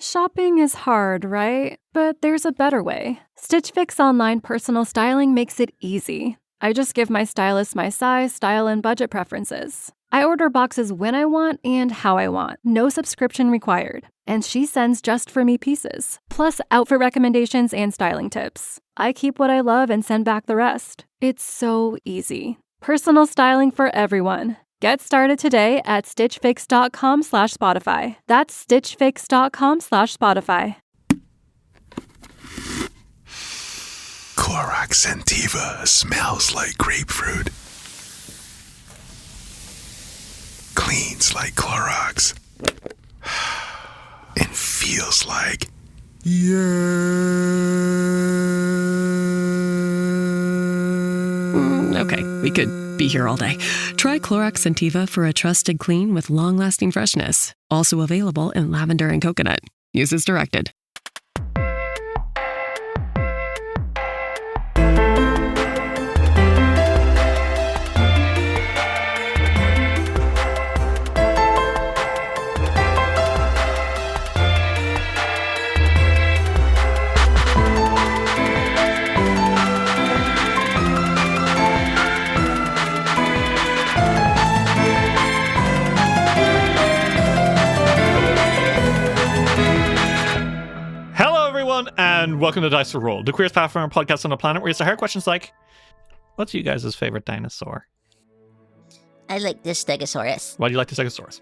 Shopping is hard, right? But there's a better way. Stitch Fix online personal styling makes it easy. I just give my stylist my size, style, and budget preferences. I order boxes when I want and how I want. No subscription required. And she sends just for me pieces. Plus outfit recommendations and styling tips. I keep what I love and send back the rest. It's so easy. Personal styling for everyone. Get started today at stitchfix.com/Spotify. That's stitchfix.com/Spotify. Clorox Sentiva smells like grapefruit. Cleans like Clorox. And feels like... Okay, we could be here all day. Try Clorox Sentiva for a trusted clean with long-lasting freshness. Also available in lavender and coconut. Use as directed. And welcome to Dice to Roll, the Queerest Pathfinder Podcast on the planet where we answer hard questions like, what's you guys' favorite dinosaur? I like the Stegosaurus. Why do you like the Stegosaurus?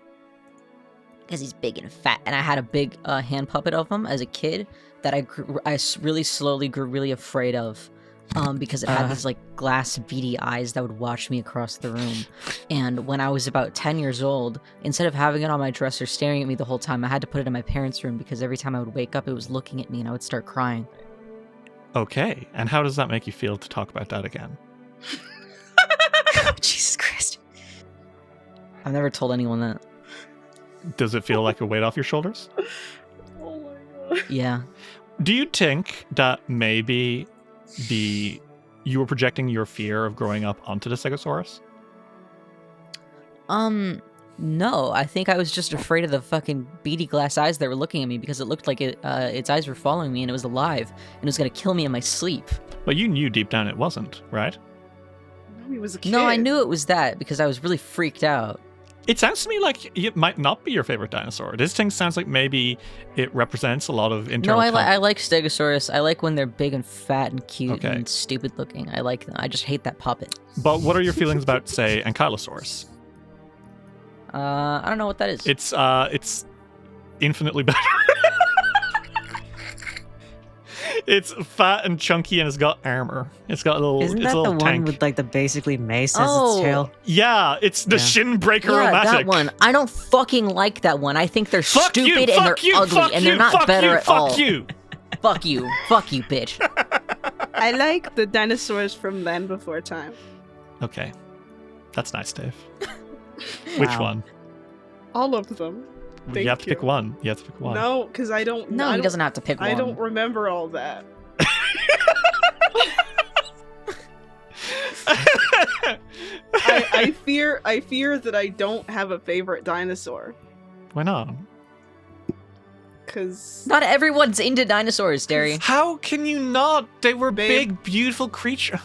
Because he's big and fat, and I had a big hand puppet of him as a kid that I really slowly grew really afraid of, because it had these like glass beady eyes that would watch me across the room. And when I was about 10 years old, instead of having it on my dresser staring at me the whole time, I had to put it in my parents' room because every time I would wake up, it was looking at me and I would start crying. Okay, and how does that make you feel to talk about that again? Jesus Christ. I've never told anyone that. Does it feel like a weight off your shoulders? Oh my god. Yeah. Do you think that maybe you were projecting your fear of growing up onto the Stegosaurus? No. I think I was just afraid of the fucking beady glass eyes that were looking at me because it looked like its eyes were following me and it was alive and it was gonna kill me in my sleep. But you knew deep down it wasn't, right? No, he was a kid. No, I knew it was that because I was really freaked out. It sounds to me like it might not be your favorite dinosaur. This thing sounds like maybe it represents a lot of internal... No, I like Stegosaurus. I like when they're big and fat and cute and stupid looking. I like them. I just hate that puppet. But what are your feelings about, say, Ankylosaurus? I don't know what that is. It's infinitely better. It's fat and chunky and it's got armor. It's got a little. Isn't it's that a little the tank. one with like the basically mace as its tail? Yeah, it's the shin breaker romantic. That one. I don't fucking like that one. I think they're stupid and they're ugly and they're not better at all. Fuck you! Fuck you! Fuck you, bitch! I like the dinosaurs from Land Before Time. Okay, that's nice, Dave. Which one? All of them. You have to pick one. You have to pick one. No, because I don't. No, he doesn't have to pick one. I don't remember all that. I fear that I don't have a favorite dinosaur. Why not? Because not everyone's into dinosaurs, Derry. How can you not? They were big, beautiful creatures.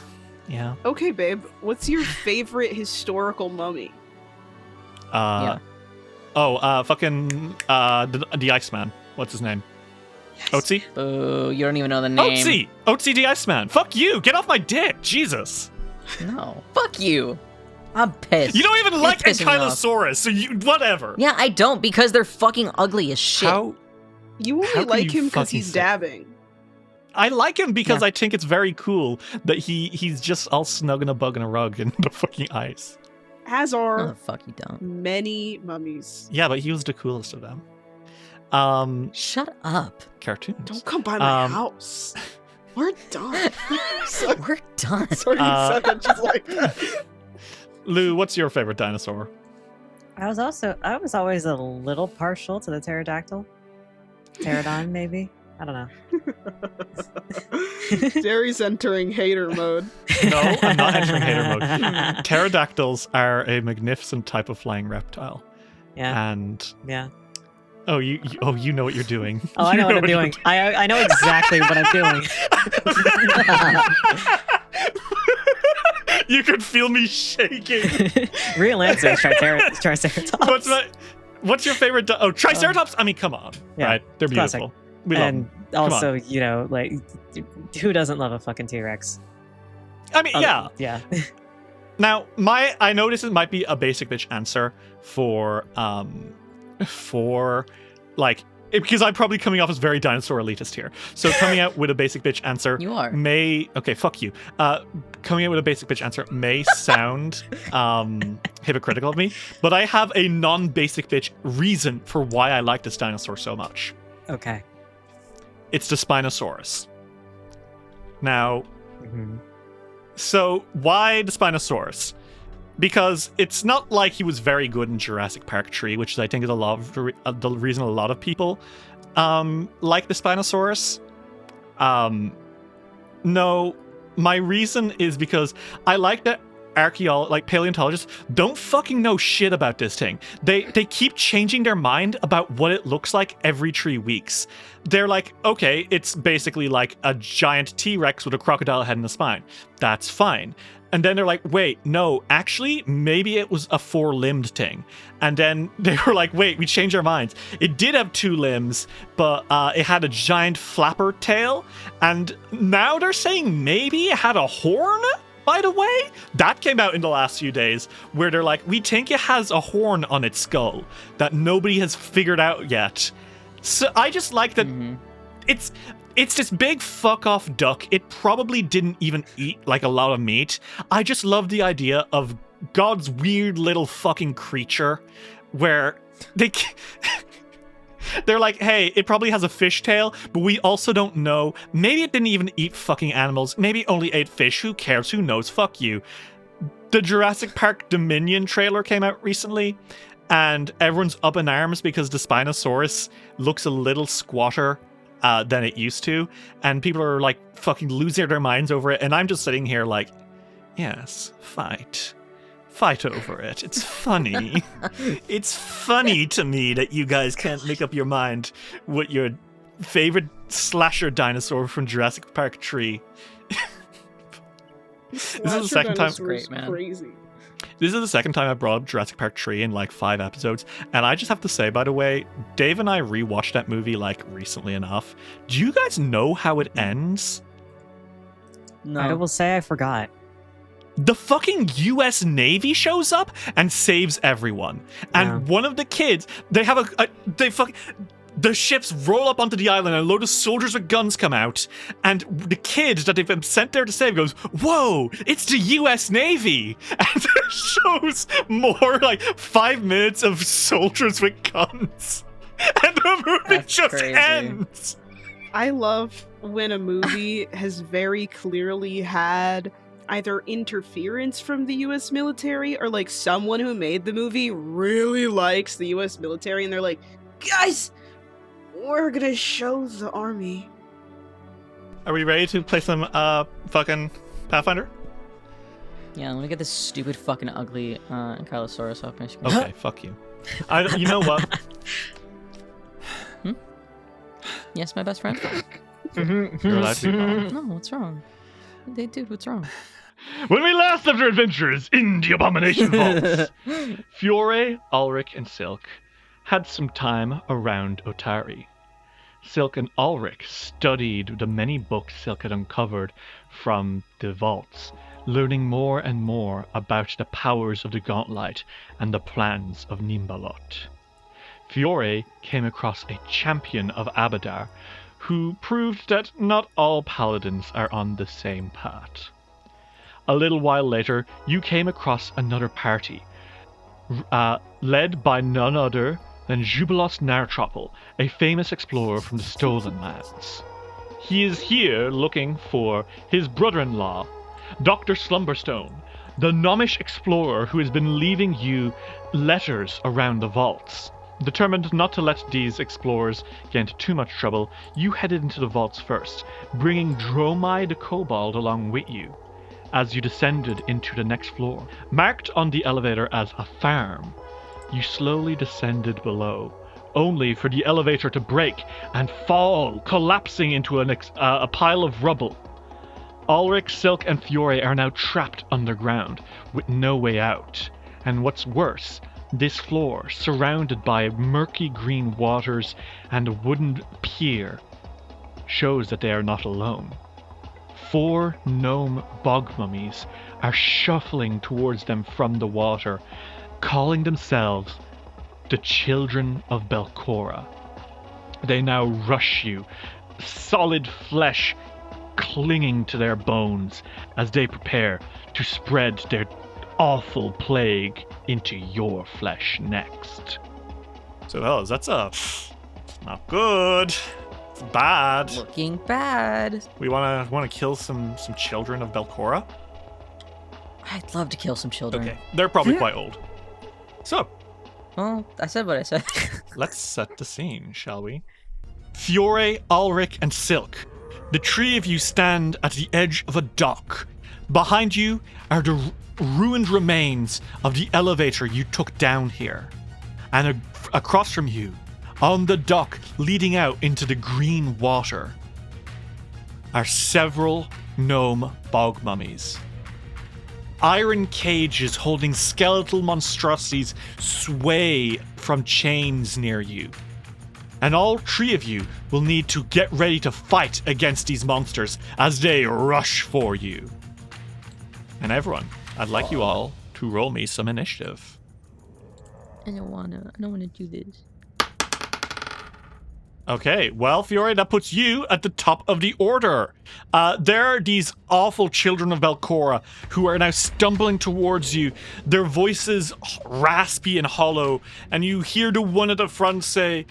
Yeah. Okay, babe. What's your favorite historical mummy? Fucking the Iceman. What's his name? Yes. Otzi? Oh, you don't even know the name. Otzi the Iceman. Fuck you. Get off my dick. Jesus. No. Fuck you. I'm pissed. You don't even like Ankylosaurus, so whatever. Yeah, I don't because they're fucking ugly as shit. You only like him because he's dabbing. I like him because I think it's very cool that he's just all snug in a bug in a rug in the fucking ice. As are the fuck you don't. Many mummies. Yeah, but he was the coolest of them. Shut up. Cartoons. Don't come by my house. We're done. We're done. Sorry, you said that just like that. Lou, what's your favorite dinosaur? I was always a little partial to the pterodactyl. Pterodon, maybe? I don't know. Derry's entering hater mode. No, I'm not entering hater mode. Pterodactyls are a magnificent type of flying reptile. Yeah. And you know what you're doing. Oh, I know what I'm doing. I know exactly what I'm doing. You could feel me shaking. Real answer is Triceratops. What's your favorite? Triceratops. I mean, come on, Yeah, right? They're classic. beautiful. We love And them. Come also, on. you know, like, who doesn't love a fucking T-Rex? I mean, yeah. Yeah. Now, I know this might be a basic bitch answer for like, because I'm probably coming off as very dinosaur elitist here. So coming out with a basic bitch answer You are. okay, fuck you. Coming out with a basic bitch answer may sound hypocritical of me, but I have a non-basic bitch reason for why I like this dinosaur so much. Okay. It's the Spinosaurus. Now, Mhm. so why the Spinosaurus? Because it's not like he was very good in Jurassic Park 3, which I think is a lot of the reason a lot of people like the Spinosaurus. No, my reason is because I like that paleontologists don't fucking know shit about this thing. They keep changing their mind about what it looks like every 3 weeks. They're like, okay, it's basically like a giant T-Rex with a crocodile head and a spine. That's fine. And then they're like, wait, no, actually, maybe it was a 4-limbed thing. And then they were like, wait, we changed our minds. It did have 2 limbs, but it had a giant flapper tail. And now they're saying maybe it had a horn, by the way. That came out in the last few days, where they're like, we think it has a horn on its skull that nobody has figured out yet. So I just like that it's this big fuck-off duck. It probably didn't even eat, like, a lot of meat. I just love the idea of God's weird little fucking creature where they're like, hey, it probably has a fish tail, but we also don't know. Maybe it didn't even eat fucking animals. Maybe it only ate fish. Who cares? Who knows? Fuck you. The Jurassic Park Dominion trailer came out recently, and everyone's up in arms because the Spinosaurus looks a little squatter than it used to, and people are like fucking losing their minds over it, and I'm just sitting here like, yes, fight over it. It's funny. It's funny to me that you guys can't make up your mind what your favorite slasher dinosaur from Jurassic Park 3. This is the second time. Great, man. Crazy. This is the second time I brought up Jurassic Park 3 in like 5 episodes, and I just have to say, by the way, Dave and I rewatched that movie like recently enough. Do you guys know how it ends? No. I will say I forgot. The fucking US Navy shows up and saves everyone. And one of the kids, they have the ships roll up onto the island and a load of soldiers with guns come out. And the kid that they've been sent there to save goes, whoa, it's the US Navy. And it shows more like 5 minutes of soldiers with guns. And the movie That's just crazy. ends. I love when a movie has very clearly had either interference from the US military or like someone who made the movie really likes the US military and they're like, guys, we're gonna show the army. Are we ready to play some fucking Pathfinder? Yeah, let me get this stupid fucking ugly Ankylosaurus off my screen. Okay, fuck you. You know what? Yes, my best friend. You're allowed to be wrong. No, what's wrong? Hey, dude, what's wrong? When we last left our adventurers in the Abomination vaults, Fiore, Ulrich, and Silk had some time around Otari. Silk and Ulrich studied the many books Silk had uncovered from the vaults, learning more and more about the powers of the Gauntlet and the plans of Nimbalot. Fiore came across a champion of Abadar who proved that not all paladins are on the same path. A little while later, you came across another party, led by none other than Jubilos Nartropol, a famous explorer from the Stolen Lands. He is here looking for his brother-in-law, Dr. Slumberstone, the gnomish explorer who has been leaving you letters around the vaults. Determined not to let these explorers get into too much trouble, you headed into the vaults first, bringing Dromai the Kobold along with you. As you descended into the next floor, marked on the elevator as a farm, you slowly descended below, only for the elevator to break and fall, collapsing into a pile of rubble. Ulrich, Silk, and Fiore are now trapped underground with no way out. And what's worse, this floor, surrounded by murky green waters and a wooden pier, shows that they are not alone. 4 gnome bog mummies are shuffling towards them from the water, calling themselves the Children of Belcorra. They now rush you, solid flesh clinging to their bones as they prepare to spread their awful plague into your flesh next. So, fellas, that's not good. It's bad. Looking bad. We wanna kill some children of Belcorra. I'd love to kill some children. Okay, they're probably quite old. So, Well, I said what I said. let's set the scene, shall we? Fiore, Ulrich, and Silk. The 3 of you stand at the edge of a dock. Behind you are the ruined remains of the elevator you took down here. And across from you, on the dock leading out into the green water, are several gnome bog mummies. Iron cages holding skeletal monstrosities sway from chains near you. And all 3 of you will need to get ready to fight against these monsters as they rush for you. And everyone, I'd like you all to roll me some initiative. I don't wanna do this. Okay, well, Fiore, that puts you at the top of the order. There are these awful children of Belcorra who are now stumbling towards you, their voices raspy and hollow, and you hear the one at the front say,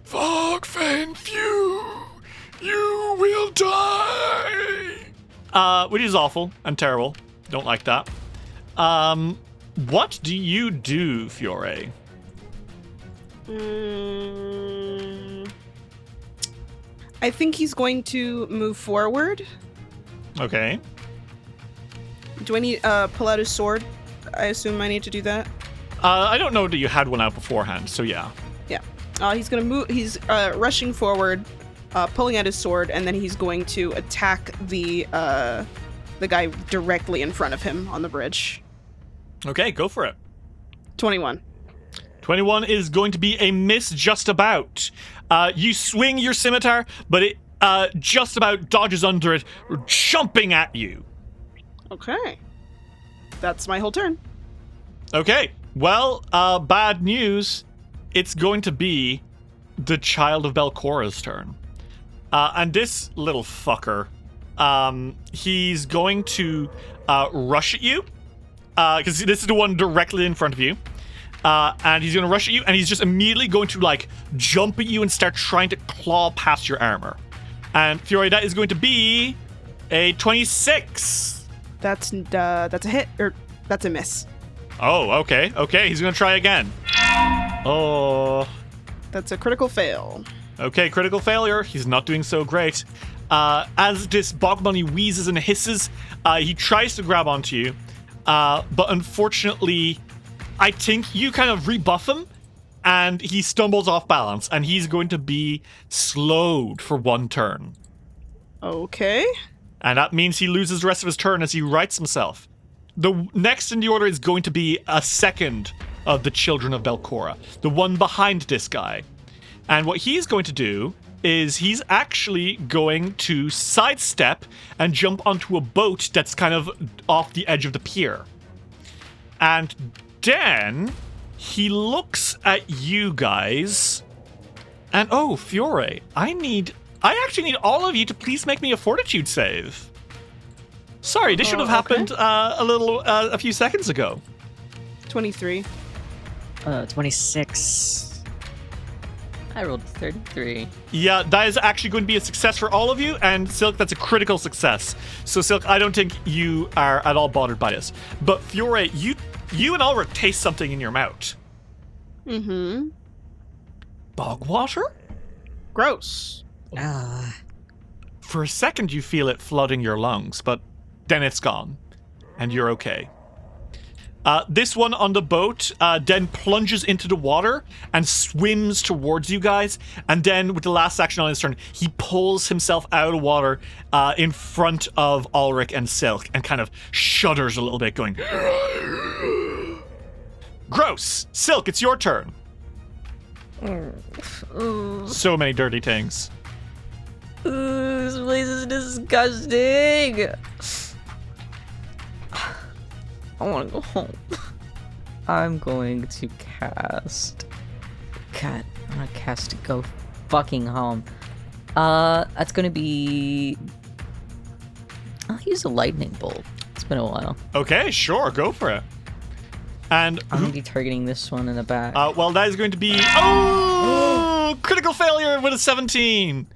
Fogfen Few, you will die. which is awful and terrible. Don't like that. What do you do, Fiore? I think he's going to move forward. Okay. Do I need pull out his sword? I assume I need to do that. I don't know that you had one out beforehand, so yeah. Yeah. He's gonna move. He's rushing forward, pulling out his sword, and then he's going to attack the guy directly in front of him on the bridge. Okay, go for it. 21. 21 is going to be a miss just about. You swing your scimitar, but it just about dodges under it, jumping at you. Okay. That's my whole turn. Okay, well, bad news. It's going to be the Child of Belcorra's turn. And this little fucker, he's going to rush at you, because this is the one directly in front of you. And he's going to rush at you, and he's just immediately going to, like, jump at you and start trying to claw past your armor. And, Fiore, that is going to be a 26. That's a hit, or that's a miss. Oh, okay. Okay, he's going to try again. Oh. That's a critical fail. Okay, critical failure. He's not doing so great. As this bog mummy wheezes and hisses, he tries to grab onto you. But unfortunately, I think you kind of rebuff him, and he stumbles off balance, and he's going to be slowed for 1 turn. Okay. And that means he loses the rest of his turn as he rights himself. The next in the order is going to be a second of the Children of Belcorra, the one behind this guy. And what he's going to do is he's actually going to sidestep and jump onto a boat that's kind of off the edge of the pier. And then he looks at you guys, and oh, Fiore, I actually need all of you to please make me a fortitude save. Sorry, this should have happened a few seconds ago. 23. 26. I rolled 33. Yeah, that is actually going to be a success for all of you, and Silk, that's a critical success. So Silk, I don't think you are at all bothered by this. But Fiore, you and Ulrich taste something in your mouth. Mm-hmm. Bog water? Gross. For a second, you feel it flooding your lungs, but then it's gone, and you're okay. This one on the boat then plunges into the water and swims towards you guys. And then with the last action on his turn, he pulls himself out of the water in front of Ulrich and Silk and kind of shudders a little bit, going, gross. Silk, it's your turn. So many dirty things. This place is disgusting. I want to go home. I'm going to cast. God, I'm gonna cast to go fucking home. That's gonna be. I'll use a lightning bolt. It's been a while. Okay, sure, go for it. And I'm gonna be targeting this one in the back. well, that is going to be critical failure with a 17.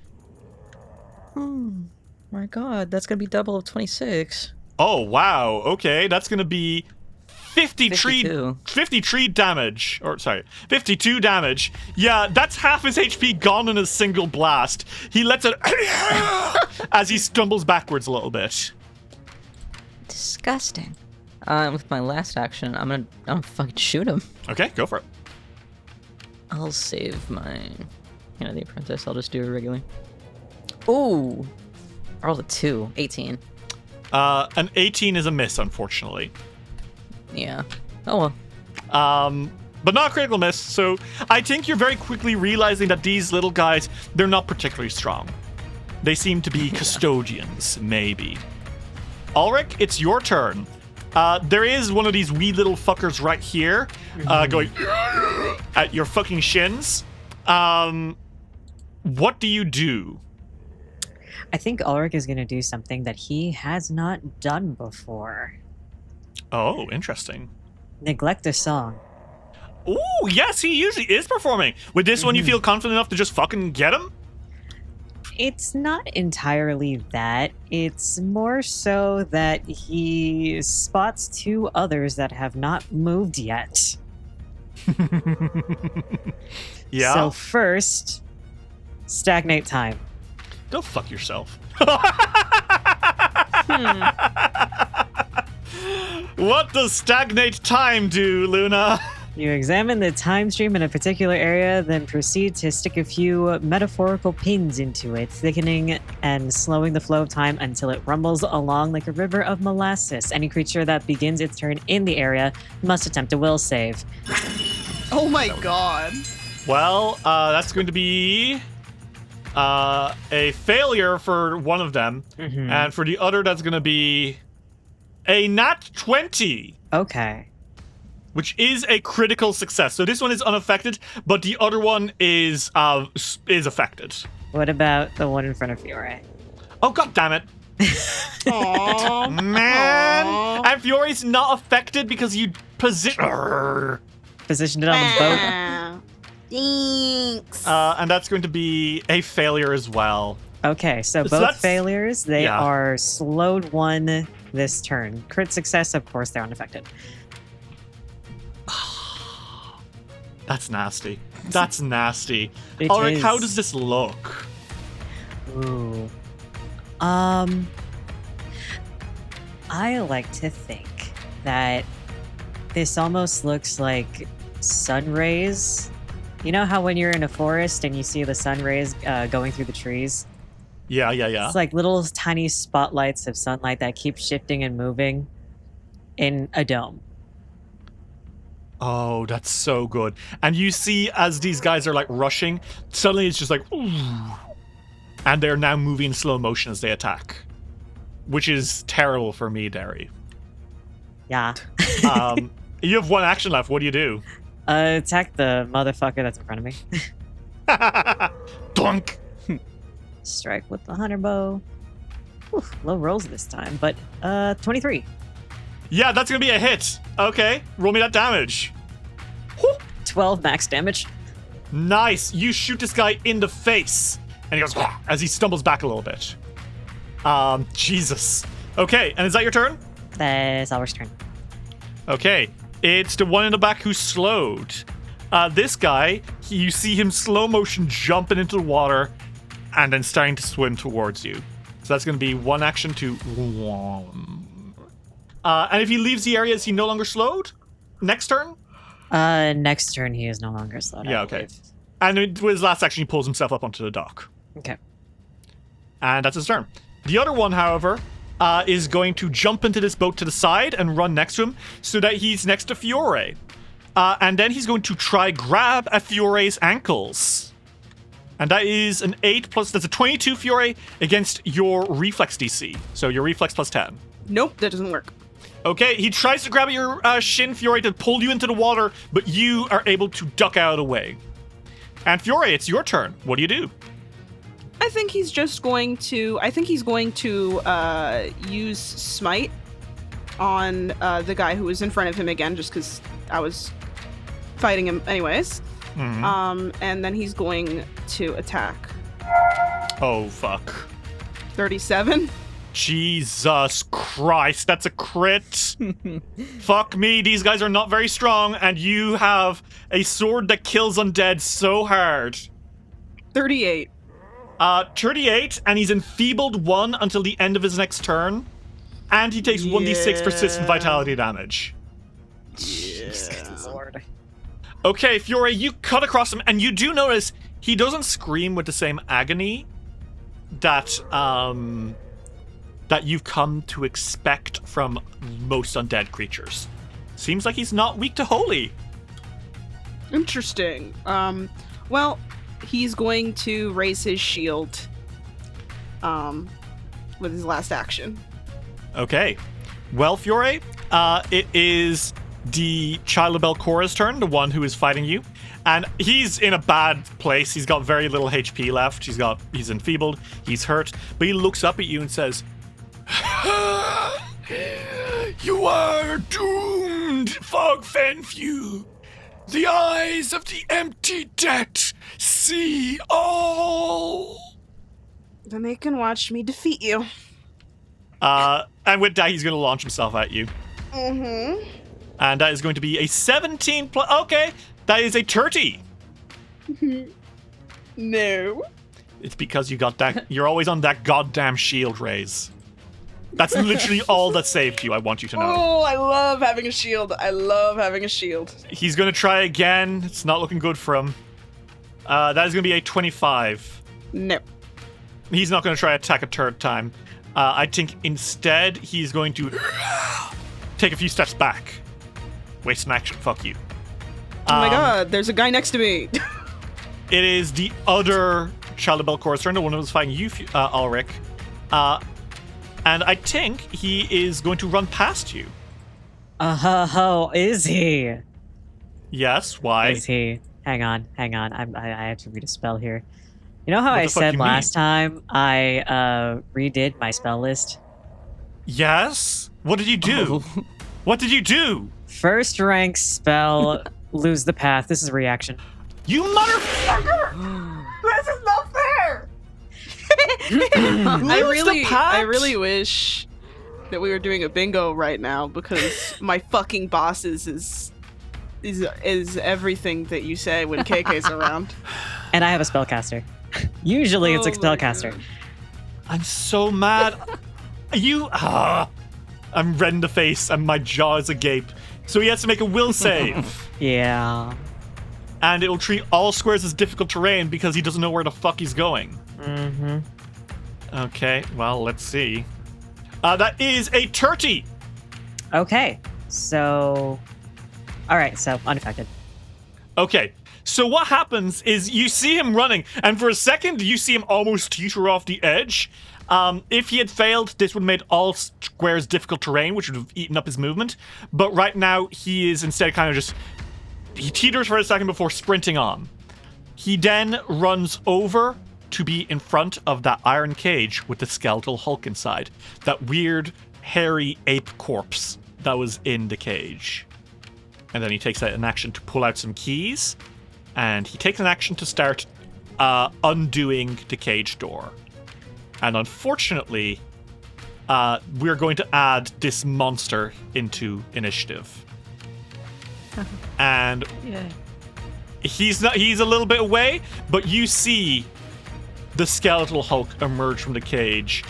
My God, that's gonna be double of 26. Oh wow. Okay, that's going to be 52. 53 damage. Or sorry, 52 damage. Yeah, that's half his HP gone in a single blast. He lets it as he stumbles backwards a little bit. Disgusting. With my last action, I'm gonna fucking shoot him. Okay, go for it. I'll save my, the apprentice. I'll just do it regularly. Ooh, I rolled a 2, 18. An 18 is a miss, unfortunately. Yeah. Oh well. But not a critical miss. So I think you're very quickly realizing that these little guys, they're not particularly strong. They seem to be custodians, maybe. Ulrich, it's your turn. There is one of these wee little fuckers right here, going at your fucking shins. What do you do? I think Ulrich is going to do something that he has not done before. Oh, interesting. Neglect a song. Ooh, yes, he usually is performing. With this one, you feel confident enough to just fucking get him? It's not entirely that. It's more so that he spots 2 others that have not moved yet. Yeah. So first, stagnate time. Go fuck yourself. What does stagnate time do, Luna? You examine the time stream in a particular area, then proceed to stick a few metaphorical pins into it, thickening and slowing the flow of time until it rumbles along like a river of molasses. Any creature that begins its turn in the area must attempt a will save. Oh my God. Well, that's going to be a failure for one of them, and for the other, that's going to be a nat 20. Okay. Which is a critical success. So this one is unaffected, but the other one is affected. What about the one in front of Fiore? Oh, god damn it. Aww. Man. Aww. And Fiore's not affected because you positioned it on the boat. Thanks. and that's going to be a failure as well. Okay, so So both that's- failures, they yeah. are slowed 1 this turn. Crit success, of course, they're unaffected. That's nasty. That's nasty. It Alright, how is. does this look? Ooh. I like to think that this almost looks like sun rays. You know how when you're in a forest and you see the sun rays going through the trees? Yeah. It's like little tiny spotlights of sunlight that keep shifting and moving in a dome. Oh, that's so good. And you see as these guys are like rushing, suddenly it's just like, ooh, and they're now moving in slow motion as they attack, which is terrible for me, Derry. Yeah. You have 1 action left. What do you do? Attack the motherfucker that's in front of me. Dunk. Strike with the hunter bow. Oof, low rolls this time, but 23. Yeah, that's gonna be a hit. Okay, roll me that damage. 12 max damage. Nice. You shoot this guy in the face, and he goes as he stumbles back a little bit. Jesus. Okay, and is that your turn? That's our turn. Okay, it's the one in the back who's slowed. This guy, you see him slow motion jumping into the water and then starting to swim towards you. So that's going to be 1 action to... And if he leaves the area, is he no longer slowed? next turn? Next turn he is no longer slowed. Yeah, I okay. believe. And with his last action, he pulls himself up onto the dock. Okay. And that's his turn. The other one, however, is going to jump into this boat to the side and run next to him so that he's next to Fiore. And then he's going to try grab at Fiore's ankles. And that is an 8 plus, that's a 22 Fiore against your reflex DC. So your reflex plus 10. Nope, that doesn't work. Okay, he tries to grab at your shin, Fiore, to pull you into the water, but you are able to duck out of the way. And Fiore, it's your turn. What do you do? I think he's going to use Smite on the guy who was in front of him again, just because I was fighting him anyways. Mm-hmm. And then he's going to attack. Oh, fuck. 37. Jesus Christ, that's a crit. Fuck me, these guys are not very strong, and you have a sword that kills undead so hard. 38. 38, and he's enfeebled 1 until the end of his next turn, and he takes 1d6 persistent vitality damage. Lord. Okay, Fiore, you cut across him, and you do notice he doesn't scream with the same agony that you've come to expect from most undead creatures. Seems like he's not weak to holy. Interesting. Well, he's going to raise his shield with his last action. Okay. Well, Fiore, it is the Child of Belcorra's turn, the one who is fighting you. And he's in a bad place. He's got very little HP left. He's enfeebled. He's hurt. But he looks up at you and says, You are doomed, Fogfen Few. The eyes of the empty dead see all. Then they can watch me defeat you. And with that, he's going to launch himself at you. Mm-hmm. And that is going to be a 17 plus. Okay, that is a 30. No. It's because you got that. You're always on that goddamn shield raise. That's literally all that saved you, I want you to know. Oh, I love having a shield. He's going to try again. It's not looking good for him. That is going to be a 25. No. He's not going to try attack a third time. I think instead he's going to take a few steps back. Waste an action. Fuck you. Oh my god, there's a guy next to me. It is the other Child of Belcorra's turn, the one who was fighting you, Ulrich. And I think he is going to run past you. Is he? Yes, why? Is he? Hang on. I have to read a spell here. You know how What I the fuck said you last time I redid my spell list? Yes? What did you do? Oh. What did you do? First rank spell, lose the path. This is a reaction. You motherfucker! This is not fair. I really wish that we were doing a bingo right now, because my fucking boss is everything that you say when KK's around. And I have a spellcaster. Usually it's a Oh my spellcaster. God. I'm so mad. I'm red in the face and my jaw is agape. So he has to make a will save. Yeah. And it'll treat all squares as difficult terrain because he doesn't know where the fuck he's going. Mm-hmm. Okay, well, let's see. That is a 30. Okay. So... Alright, so unaffected. Okay, so what happens is you see him running, and for a second you see him almost teeter off the edge. If he had failed, this would have made all squares difficult terrain, which would have eaten up his movement. But right now, he is instead kind of just... He teeters for a second before sprinting on. He then runs over to be in front of that iron cage with the skeletal Hulk inside. That weird, hairy ape corpse that was in the cage. And then he takes an action to pull out some keys. And he takes an action to start undoing the cage door. And unfortunately, we're going to add this monster into initiative. And he's a little bit away, but you see the skeletal Hulk emerge from the cage,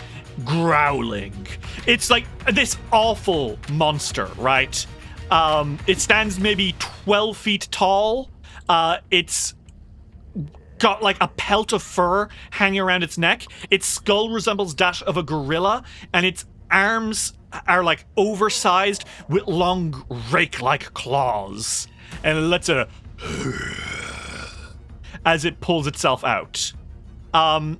growling. It's like this awful monster, right? It stands maybe 12 feet tall. It's got like a pelt of fur hanging around its neck. Its skull resembles that of a gorilla, and its arms are like oversized with long rake-like claws. And it lets it as it pulls itself out. And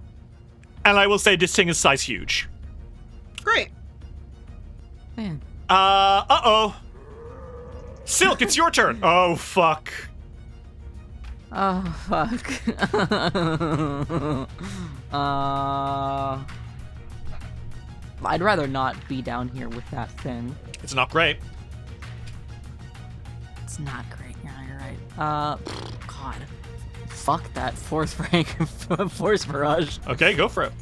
I will say this thing is size huge. Great. Man. Uh-oh. Silk, it's your turn. Oh, fuck. Oh, fuck. I'd rather not be down here with that thing. It's not great. It's not great. Yeah, you're right. God. Fuck that force barrage. Okay, go for it.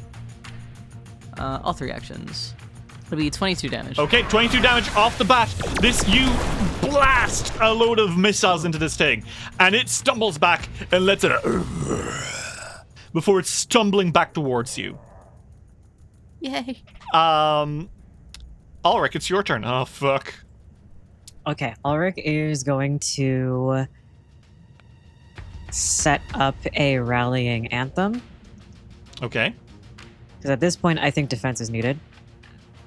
All 3 actions. It'll be 22 damage. Okay, 22 damage off the bat. You blast a load of missiles into this thing, and it stumbles back and lets it before it's stumbling back towards you. Yay. Ulrich, it's your turn. Oh, fuck. Okay, Ulrich is going to set up a rallying anthem. Okay. Because at this point, I think defense is needed.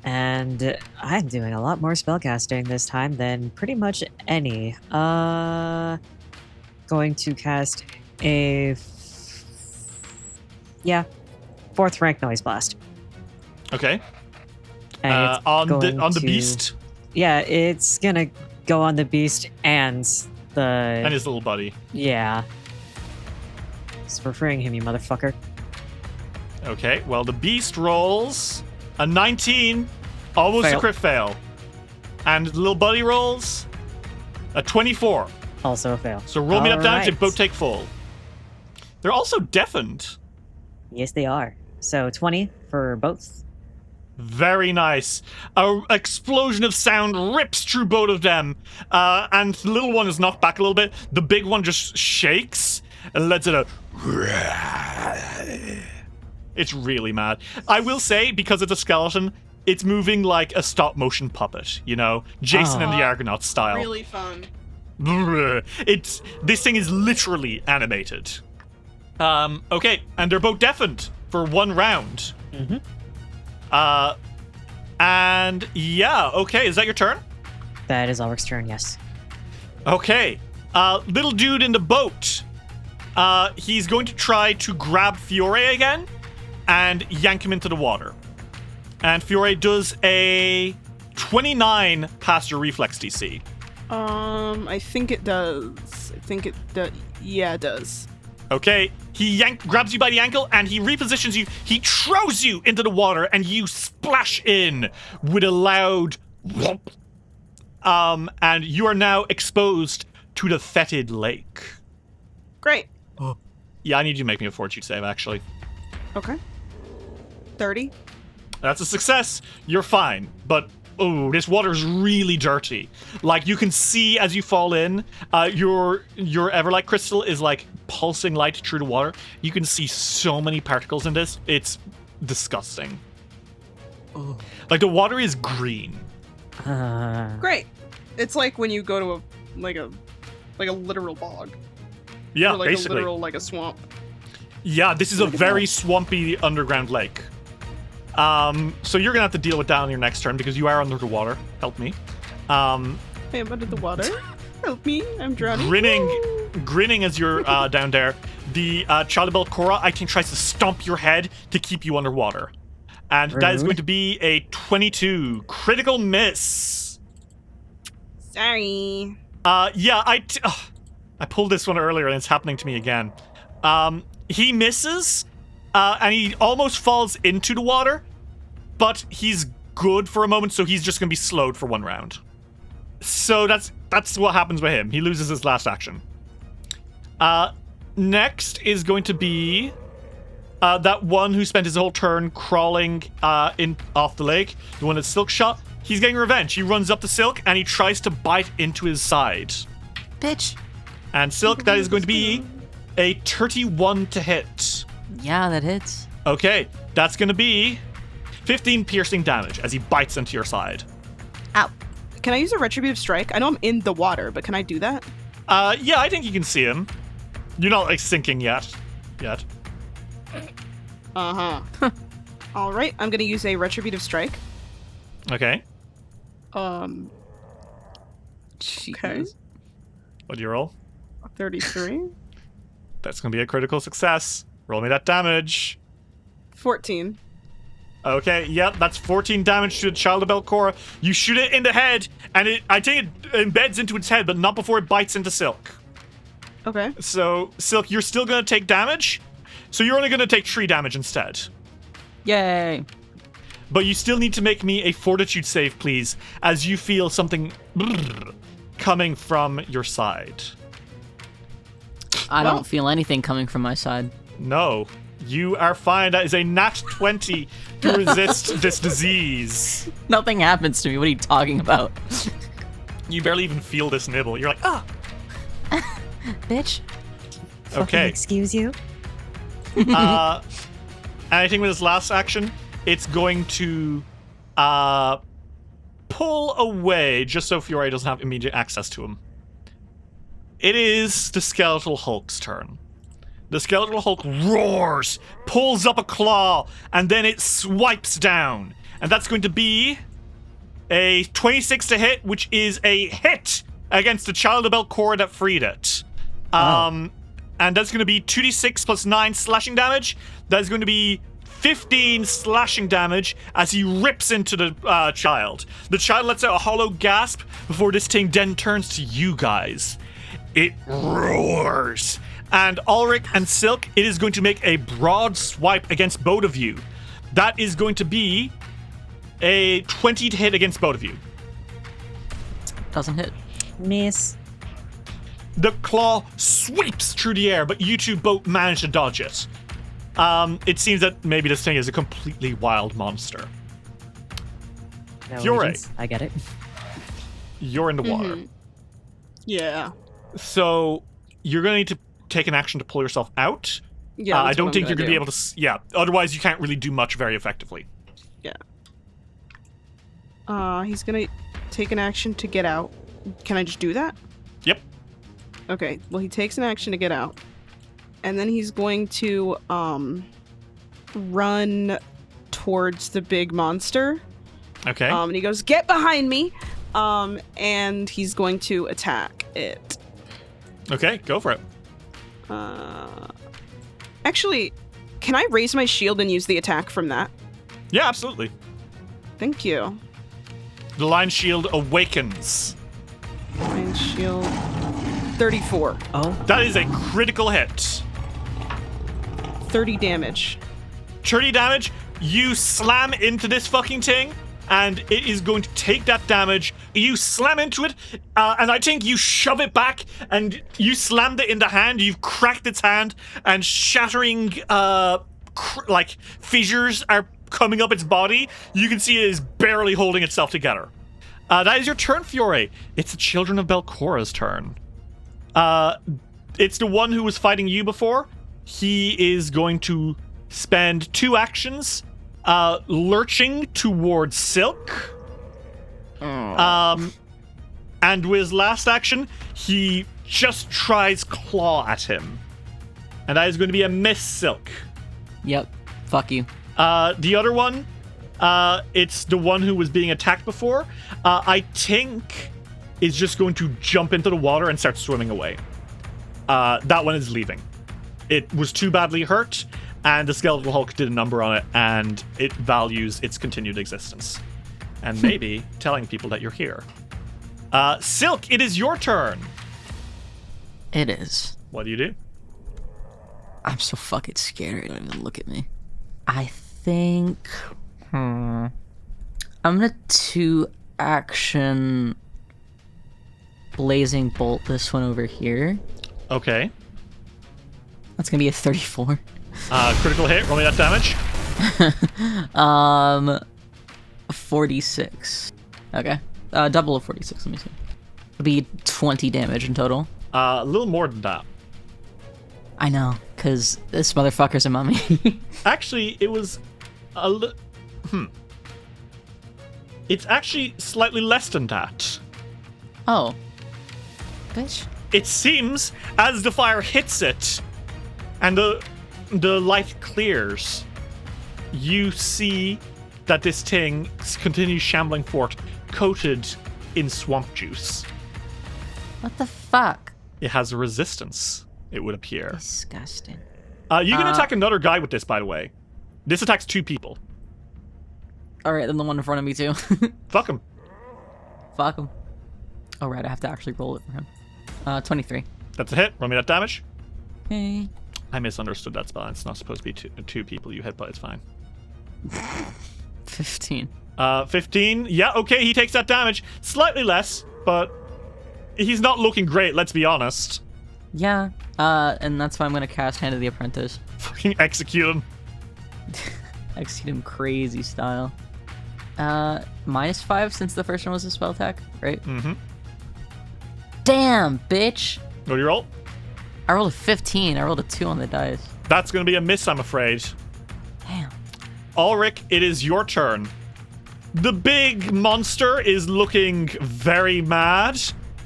And I'm doing a lot more spellcasting this time than pretty much any. Going to cast a... 4th rank noise blast. Okay. And it's on going the to- beast Yeah, it's gonna go on the beast and and his little buddy. Yeah. So we're freeing him, you motherfucker. Okay, well, the beast rolls a 19, almost Fail. a crit fail. And the little buddy rolls a 24. Also a fail. So roll me that damage and Alright. both take full. They're also deafened. Yes, they are. So 20 for both. Very nice. A explosion of sound rips through both of them. And the little one is knocked back a little bit. The big one just shakes and lets it out. It's really mad. I will say, because it's a skeleton, it's moving like a stop-motion puppet, you know? Jason and the Argonauts style. Really fun. This thing is literally animated. Okay, and they're both deafened for 1 round. Mm-hmm. And yeah, okay, is that your turn? That is Ulrich's turn, yes. Okay. Little dude in the boat. He's going to try to grab Fiore again and yank him into the water. And Fiore does a 29 past your reflex DC. I think it does. Yeah, it does. Okay, he grabs you by the ankle and he repositions you. He throws you into the water and you splash in with a loud whomp. And you are now exposed to the fetid lake. Great. Yeah, I need you to make me a fortitude save, actually. Okay. 30. That's a success. You're fine. But, oh, this water's really dirty. Like, you can see as you fall in, your Everlight crystal is, like, pulsing light through the water. You can see so many particles in this. It's disgusting. Oh. Like, the water is green. Great. It's like when you go to a literal bog. Yeah, or like basically. a literal, like a swamp. Yeah, this is a very swampy underground lake. So you're gonna have to deal with that on your next turn because you are under the water. Help me. I am under the water. Help me, I'm drowning. Grinning as you're down there. The Child of Belcorra, I think, tries to stomp your head to keep you underwater. And that is Rude. going to be a 22 critical miss. Sorry. I pulled this one earlier and it's happening to me again. He misses, and he almost falls into the water, but he's good for a moment, so he's just going to be slowed for 1 round. So that's what happens with him. He loses his last action. Next is going to be that one who spent his whole turn crawling in off the lake, the one that Silk shot. He's getting revenge. He runs up to Silk and he tries to bite into his side. Bitch. And Silk, that is going to be a 31 to hit. Yeah, that hits. Okay, that's going to be 15 piercing damage as he bites into your side. Ow. Can I use a retributive strike? I know I'm in the water, but can I do that? Yeah, I think you can see him. You're not, like, sinking yet. Uh-huh. All right, I'm gonna use a retributive strike. Okay. Okay. What do you roll? 33. That's gonna be a critical success. Roll me that damage. 14. Okay, yep, that's 14 damage to the Child of Belcorra. You shoot it in the head, and I think it embeds into its head, but not before it bites into Silk. Okay. So, Silk, you're still gonna take damage, so you're only gonna take 3 damage instead. Yay. But you still need to make me a fortitude save, please, as you feel something coming from your side. I don't feel anything coming from my side. No, you are fine. That is a nat 20 to resist this disease. Nothing happens to me. What are you talking about? You barely even feel this nibble. You're like, ah. Bitch. Fucking Okay. excuse you. And I think with this last action, it's going to pull away just so Fiore doesn't have immediate access to him. It is the Skeletal Hulk's turn. The Skeletal Hulk roars, pulls up a claw, and then it swipes down. And that's going to be a 26 to hit, which is a hit against the Child of Belcorra that freed it. And that's going to be 2d6 plus 9 slashing damage. That is going to be 15 slashing damage as he rips into the child. The child lets out a hollow gasp before this thing then turns to you guys. It roars. And Ulrich and Silk, it is going to make a broad swipe against both of you. That is going to be a 20 to hit against both of you. Doesn't hit. Miss. The claw sweeps through the air, but you two both manage to dodge it. It seems that maybe this thing is a completely wild monster. No Fiore. agents. I get it. You're in the water. Yeah. So you're going to need to take an action to pull yourself out. Yeah. I don't think you're going to be able to... Yeah, otherwise you can't really do much very effectively. Yeah. He's gonna take an action to get out. Can I just do that? Yep. Okay. Well, he takes an action to get out. And then he's going to run towards the big monster. Okay. And he goes, "Get behind me!" And he's going to attack it. Okay, go for it. Actually, can I raise my shield and use the attack from that? Yeah, absolutely. Thank you. The line shield awakens. My shield 34. Oh. That is a critical hit. 30 damage. 30 damage, you slam into this fucking thing, and it is going to take that damage. You slam into it, and I think you shove it back, and you slammed it in the hand. You've cracked its hand, and shattering, fissures are coming up its body. You can see it is barely holding itself together. That is your turn, Fiore. It's the Children of Belcorra's turn. It's the one who was fighting you before. He is going to spend 2 actions lurching towards Silk. And with his last action, he just tries claw at him. And that is going to be a miss, Silk. Yep. Fuck you. The other one, it's the one who was being attacked before. I think is just going to jump into the water and start swimming away. That one is leaving. It was too badly hurt, and the Skeletal Hulk did a number on it, and it values its continued existence. And maybe telling people that you're here. Silk, it is your turn. It is. What do you do? I'm so fucking scared. Don't even look at me. I think... I'm gonna 2-action Blazing Bolt this one over here. Okay. That's gonna be a 34. Critical hit, roll me that damage. 46. Okay. Double of 46, let me see. It'll be 20 damage in total. A little more than that. I know, because this motherfucker's a mummy. Actually, it was a It's actually slightly less than that. Oh. Bitch. It seems as the fire hits it and the light clears, you see that this thing continues shambling forth, coated in swamp juice. What the fuck? It has a resistance, it would appear. Disgusting. You can attack another guy with this, by the way. This attacks 2 people. Alright, then the one in front of me too. Fuck him. Fuck him. Oh, right, I have to actually roll it for him. 23. That's a hit. Roll me that damage. Okay. I misunderstood that spell. It's not supposed to be two people you hit, but it's fine. 15. 15. Yeah, okay, he takes that damage. Slightly less, but he's not looking great, let's be honest. Yeah, and that's why I'm gonna cast Hand of the Apprentice. Fucking execute him. Execute him crazy style. -5 since the first one was a spell attack, right? Mm-hmm. Damn, bitch! What do you roll? I rolled a 15. I rolled a 2 on the dice. That's going to be a miss, I'm afraid. Damn. Ulrich, it is your turn. The big monster is looking very mad.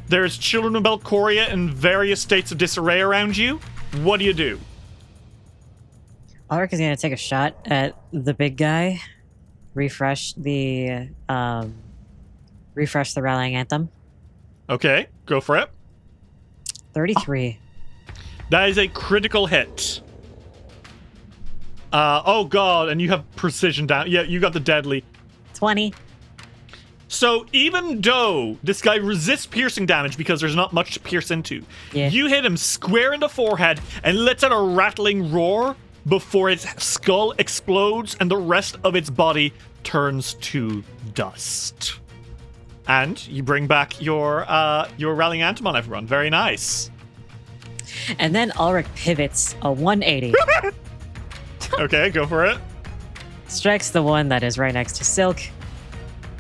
There's Children of Belcorra in various states of disarray around you. What do you do? Ulrich is going to take a shot at the big guy, refresh the rallying anthem. Okay, go for it. 33. That is a critical hit. Oh god, and you have precision down. Yeah, you got the deadly. 20. So even though this guy resists piercing damage because there's not much to pierce into, you hit him square in the forehead and lets out a rattling roar before its skull explodes and the rest of its body turns to dust. And you bring back your rallying anthem on everyone. Very nice. And then Ulrich pivots a 180. Okay, go for it. Strikes the one that is right next to Silk.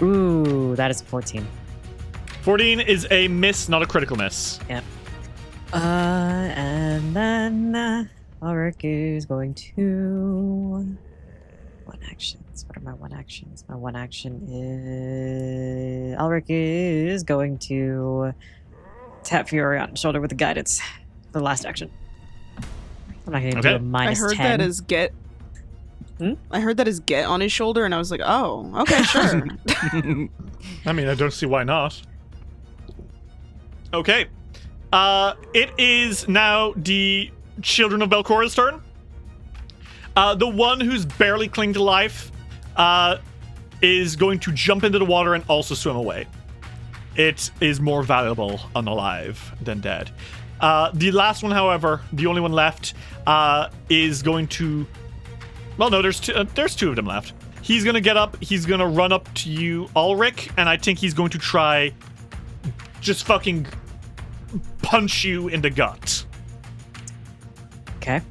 Ooh, that is a 14. 14 is a miss, not a critical miss. Yep. And then Ulrich is going to... One actions. What are my one actions? My one action is... Ulrich is going to tap Fury on the shoulder with the guidance for the last action. I'm not going to do a minus 10. I heard that as get... I heard that as get on his shoulder, and I was like, oh, okay, sure. I mean, I don't see why not. Okay. It is now the Children of Belcorra's turn. The one who's barely clinging to life is going to jump into the water and also swim away. It is more valuable unalive than dead. The last one, however, the only one left, is going to... Well, no, there's two of them left. He's going to get up. He's going to run up to you, Ulrich, and I think he's going to try just fucking punch you in the gut. Okay.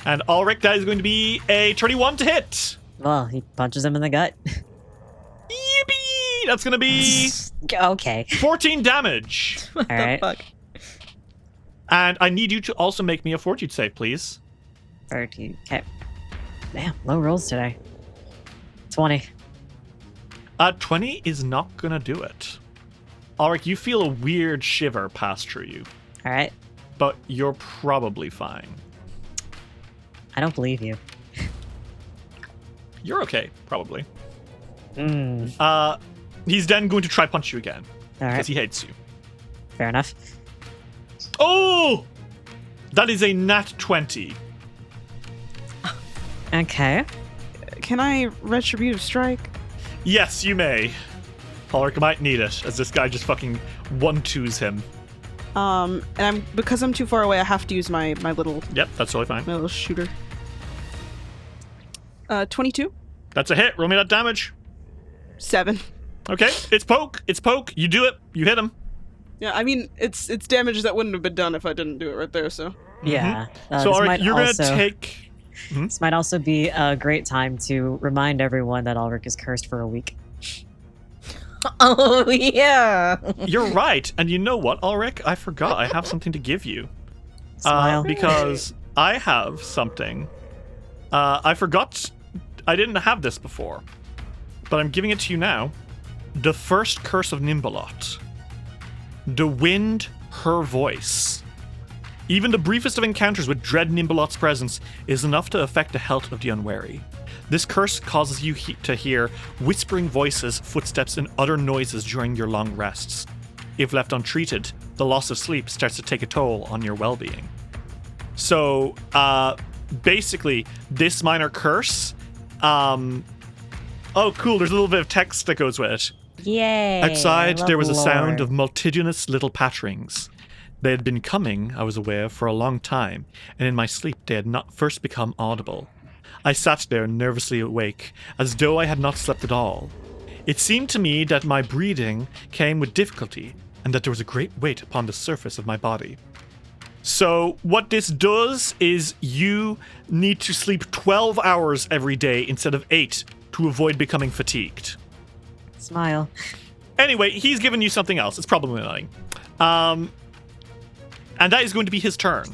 And Ulrich, that is going to be a 31 to hit. Well, he punches him in the gut. Yippee! That's going to be... Okay. 14 damage. What All the right. fuck? And I need you to also make me a fortitude save, please. 30. Okay. Damn, low rolls today. 20. 20 is not going to do it. Ulrich, you feel a weird shiver pass through you. All right. But you're probably fine. I don't believe you. You're okay, probably. Mm. He's then going to try punch you again. All right. Because he hates you. Fair enough. Oh! That is a nat 20. Okay. Can I retributive strike? Yes, you may. Ulrich might need it, as this guy just fucking 1-2s him. And because I'm too far away, I have to use my little... Yep, that's totally fine. My little shooter. 22? That's a hit. Roll me that damage. 7. Okay, it's poke. It's poke. You do it. You hit him. Yeah, I mean, it's damage that wouldn't have been done if I didn't do it right there, so... Yeah. So, Ulrich, you're going to take... This might also be a great time to remind everyone that Ulrich is cursed for a week. Oh, yeah. You're right. And you know what, Ulrich? I forgot. I have something to give you. Smile. Because I have something. I forgot. I didn't have this before. But I'm giving it to you now. the first curse of Nimbalot. The wind, her voice. Even the briefest of encounters with dread Nimbalot's presence is enough to affect the health of the unwary. This curse causes you to hear whispering voices, footsteps, and other noises during your long rests. If left untreated, the loss of sleep starts to take a toll on your well-being. So, basically, this minor curse, oh cool, there's a little bit of text that goes with it. Yay! Outside, there was a sound lore. of multitudinous little patterings. They had been coming, I was aware, for a long time, and in my sleep they had not first become audible. I sat there nervously awake, as though I had not slept at all. It seemed to me that my breathing came with difficulty, and that there was a great weight upon the surface of my body. So what this does is you need to sleep 12 hours every day instead of 8 to avoid becoming fatigued. Smile. Anyway, he's given you something else. It's probably annoying. And that is going to be his turn.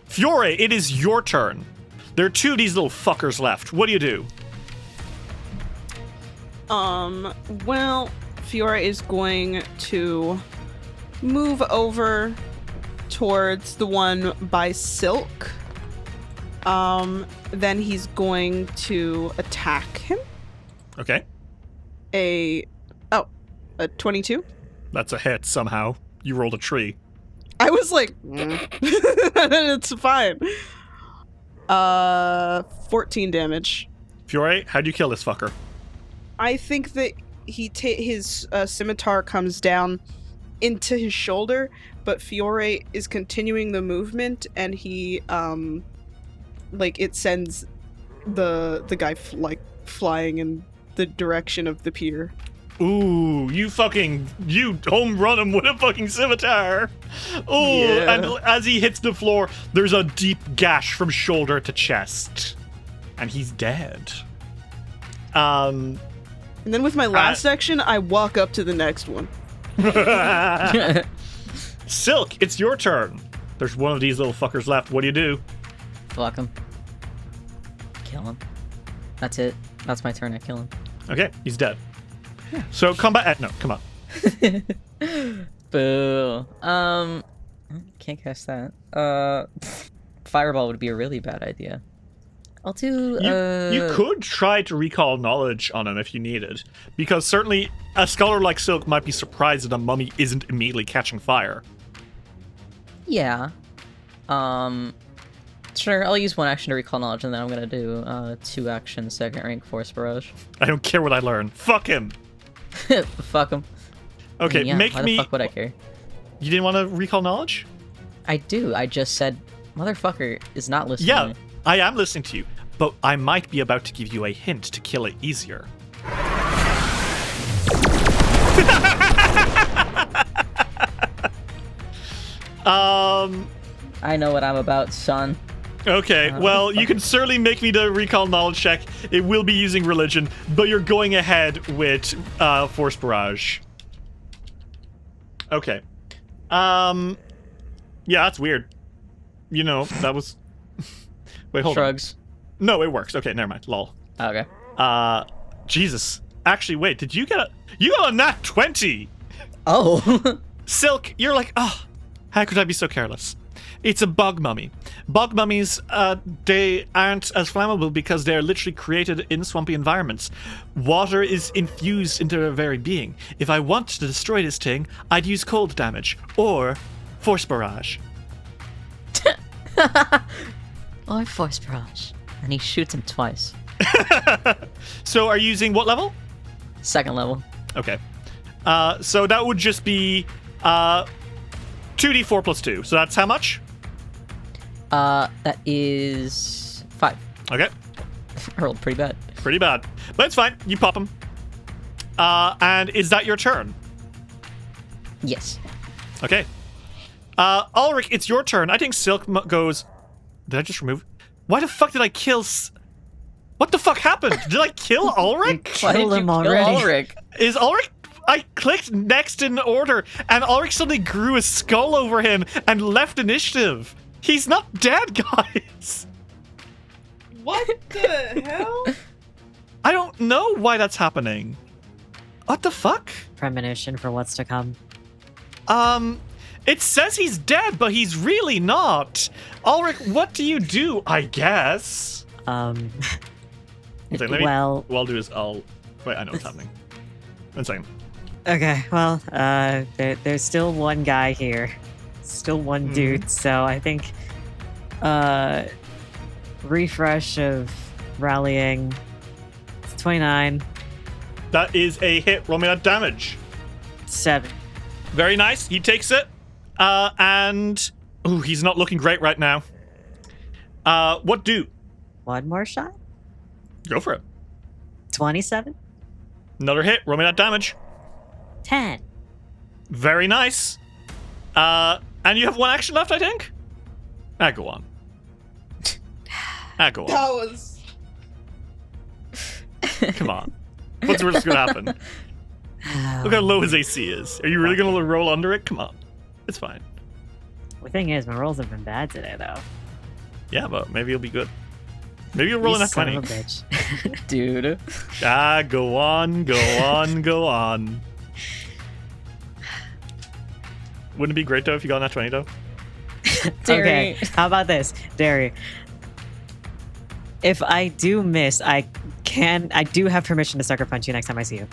Fiore, it is your turn. There are 2 of these little fuckers left. What do you do? Well, Fiore is going to move over towards the one by Silk. Then he's going to attack him. Okay. A 22? That's a hit somehow. You rolled a tree. I was like, it's fine. 14 damage. Fiore, how do you kill this fucker? I think that his scimitar comes down into his shoulder, but Fiore is continuing the movement, and he it sends the guy flying in the direction of the pier. Ooh, you home run him with a fucking scimitar. Ooh, Yeah. And as he hits the floor, there's a deep gash from shoulder to chest. And he's dead. And then with my last action, I walk up to the next one. Silk, it's your turn. There's one of these little fuckers left. What do you do? Fuck him. Kill him. That's it. That's my turn. I kill him. Okay, he's dead. So combat. No, come on. Boo. Can't cast that. Fireball would be a really bad idea. I'll do. You could try to recall knowledge on him if you needed, because certainly a scholar like Silk might be surprised that a mummy isn't immediately catching fire. Yeah. Sure. I'll use 1 action to recall knowledge, and then I'm gonna do 2 actions, second rank force barrage. I don't care what I learn. Fuck him. Fuck him. Okay, Yeah, make why me. the fuck would I care? You didn't want to recall knowledge? I do. I just said, motherfucker is not listening. Yeah, I am listening to you, but I might be about to give you a hint to kill it easier. I know what I'm about, son. Okay, well, you can certainly make me the recall knowledge check. It will be using religion, but you're going ahead with force barrage. Okay. Yeah, that's weird. You know, that was... Wait, hold Shrugs. on. No, it works. Okay, never mind. Lol. Okay. Jesus. Actually, wait, did you get a... You got a nat 20! Oh. Silk, you're like, oh, how could I be so careless? It's a bog mummy. Bog mummies, they aren't as flammable because they're literally created in swampy environments. Water is infused into their very being. If I want to destroy this thing, I'd use cold damage or force barrage. Or force barrage. And he shoots him twice. So are you using what level? 2nd level. Okay. So that would just be 2d4 plus 2. So that's how much? That is 5. Okay. I rolled pretty bad. Pretty bad. But it's fine. You pop him. And is that your turn? Yes. Okay. Ulrich, it's your turn. I think Silk goes... Did I just remove... Why the fuck did I kill... What the fuck happened? Did I kill Ulrich? Why did Kill you him kill already. Ulrich? Is Ulrich... I clicked next in order, and Ulrich suddenly grew a skull over him and left initiative. He's not dead, guys. What the hell? I don't know why that's happening. What the fuck? Premonition for what's to come. It says he's dead, but he's really not. Ulrich, what do you do? I guess. Um. Wait, Well, what I'll do is wait. I know what's happening. 1 second. okay. Well, there's still one guy here, still one dude. So I think, refresh of rallying. It's 29. That is a hit. Roll me that damage. 7. Very nice. He takes it. And he's not looking great right now. What do? One more shot. Go for it. 27. Another hit. Roll me that damage. 10. Very nice. And you have 1 action left, I think? Go on. Go on. That was. Come on. What's going to happen? Look how low his AC is. Are you really going to roll under it? Come on. It's fine. The thing is, my rolls have been bad today, though. Yeah, but maybe you'll be good. Maybe you'll roll in that Son 20. of a bitch. Dude. Go on, go on, go on. Wouldn't it be great, though, if you got that 20, though? Okay, how about this, Derry? If I do miss, I do have permission to sucker punch you next time I see you.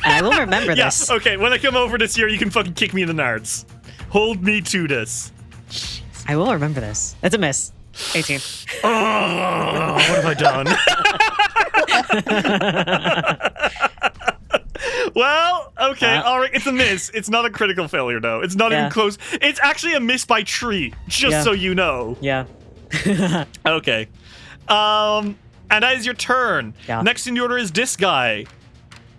And I will remember this. Okay, when I come over this year, you can fucking kick me in the nards. Hold me to this. I will remember this. It's a miss. 18. Oh, what have I done? Well, okay, all right, it's a miss. It's not a critical failure, though. It's not even close. It's actually a miss by tree, just so you know. Yeah. Okay. And that is your turn. Yeah. Next in the order is this guy.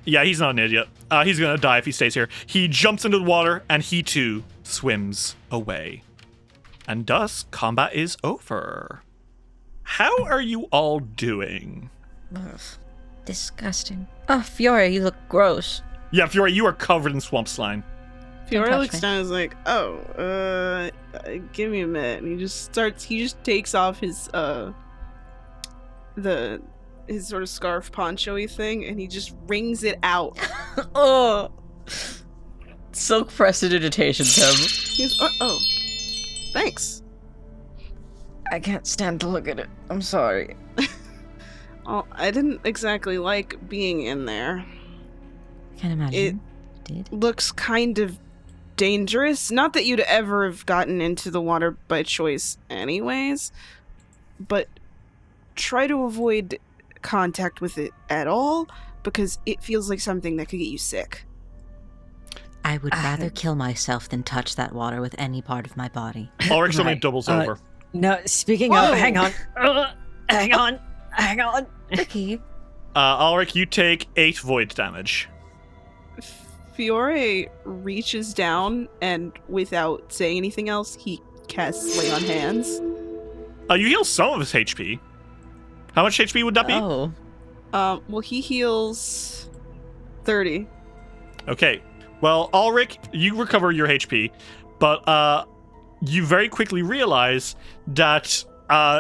Yeah, he's not an idiot. He's gonna die if he stays here. He jumps into the water, and he too swims away. And thus, combat is over. How are you all doing? Ugh, disgusting. Oh, Fiore, you look gross. Yeah, Fiore, you are covered in swamp slime. Fiore looks down and is like, give me a minute. And he just takes off his, his sort of scarf poncho-y thing, and he just wrings it out. Oh. Silk prestidigitation, Tim. He's, oh. Thanks. I can't stand to look at it. I'm sorry. Oh, I didn't exactly like being in there. I can't imagine. It looks kind of dangerous. Not that you'd ever have gotten into the water by choice anyways, but try to avoid contact with it at all, because it feels like something that could get you sick. I would rather kill myself than touch that water with any part of my body. Ulrich suddenly doubles over. No, speaking of, hang on. Hang on. Okay. Ulrich, you take 8 void damage. Fiore reaches down, and without saying anything else, he casts Lay on Hands. You heal some of his HP. How much HP would that be? Oh. Well, he heals 30. Okay. Well, Ulrich, you recover your HP, but you very quickly realize that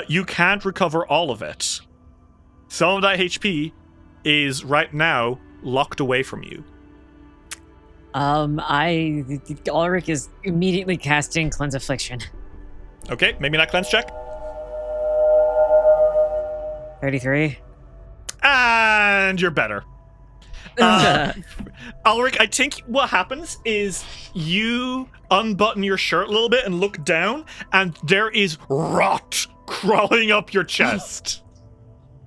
you can't recover all of it. Some of that HP is right now locked away from you. Ulrich is immediately casting Cleanse Affliction. Okay, maybe not cleanse check. 33. And you're better. Ulrich, I think what happens is you unbutton your shirt a little bit and look down, and there is rot crawling up your chest.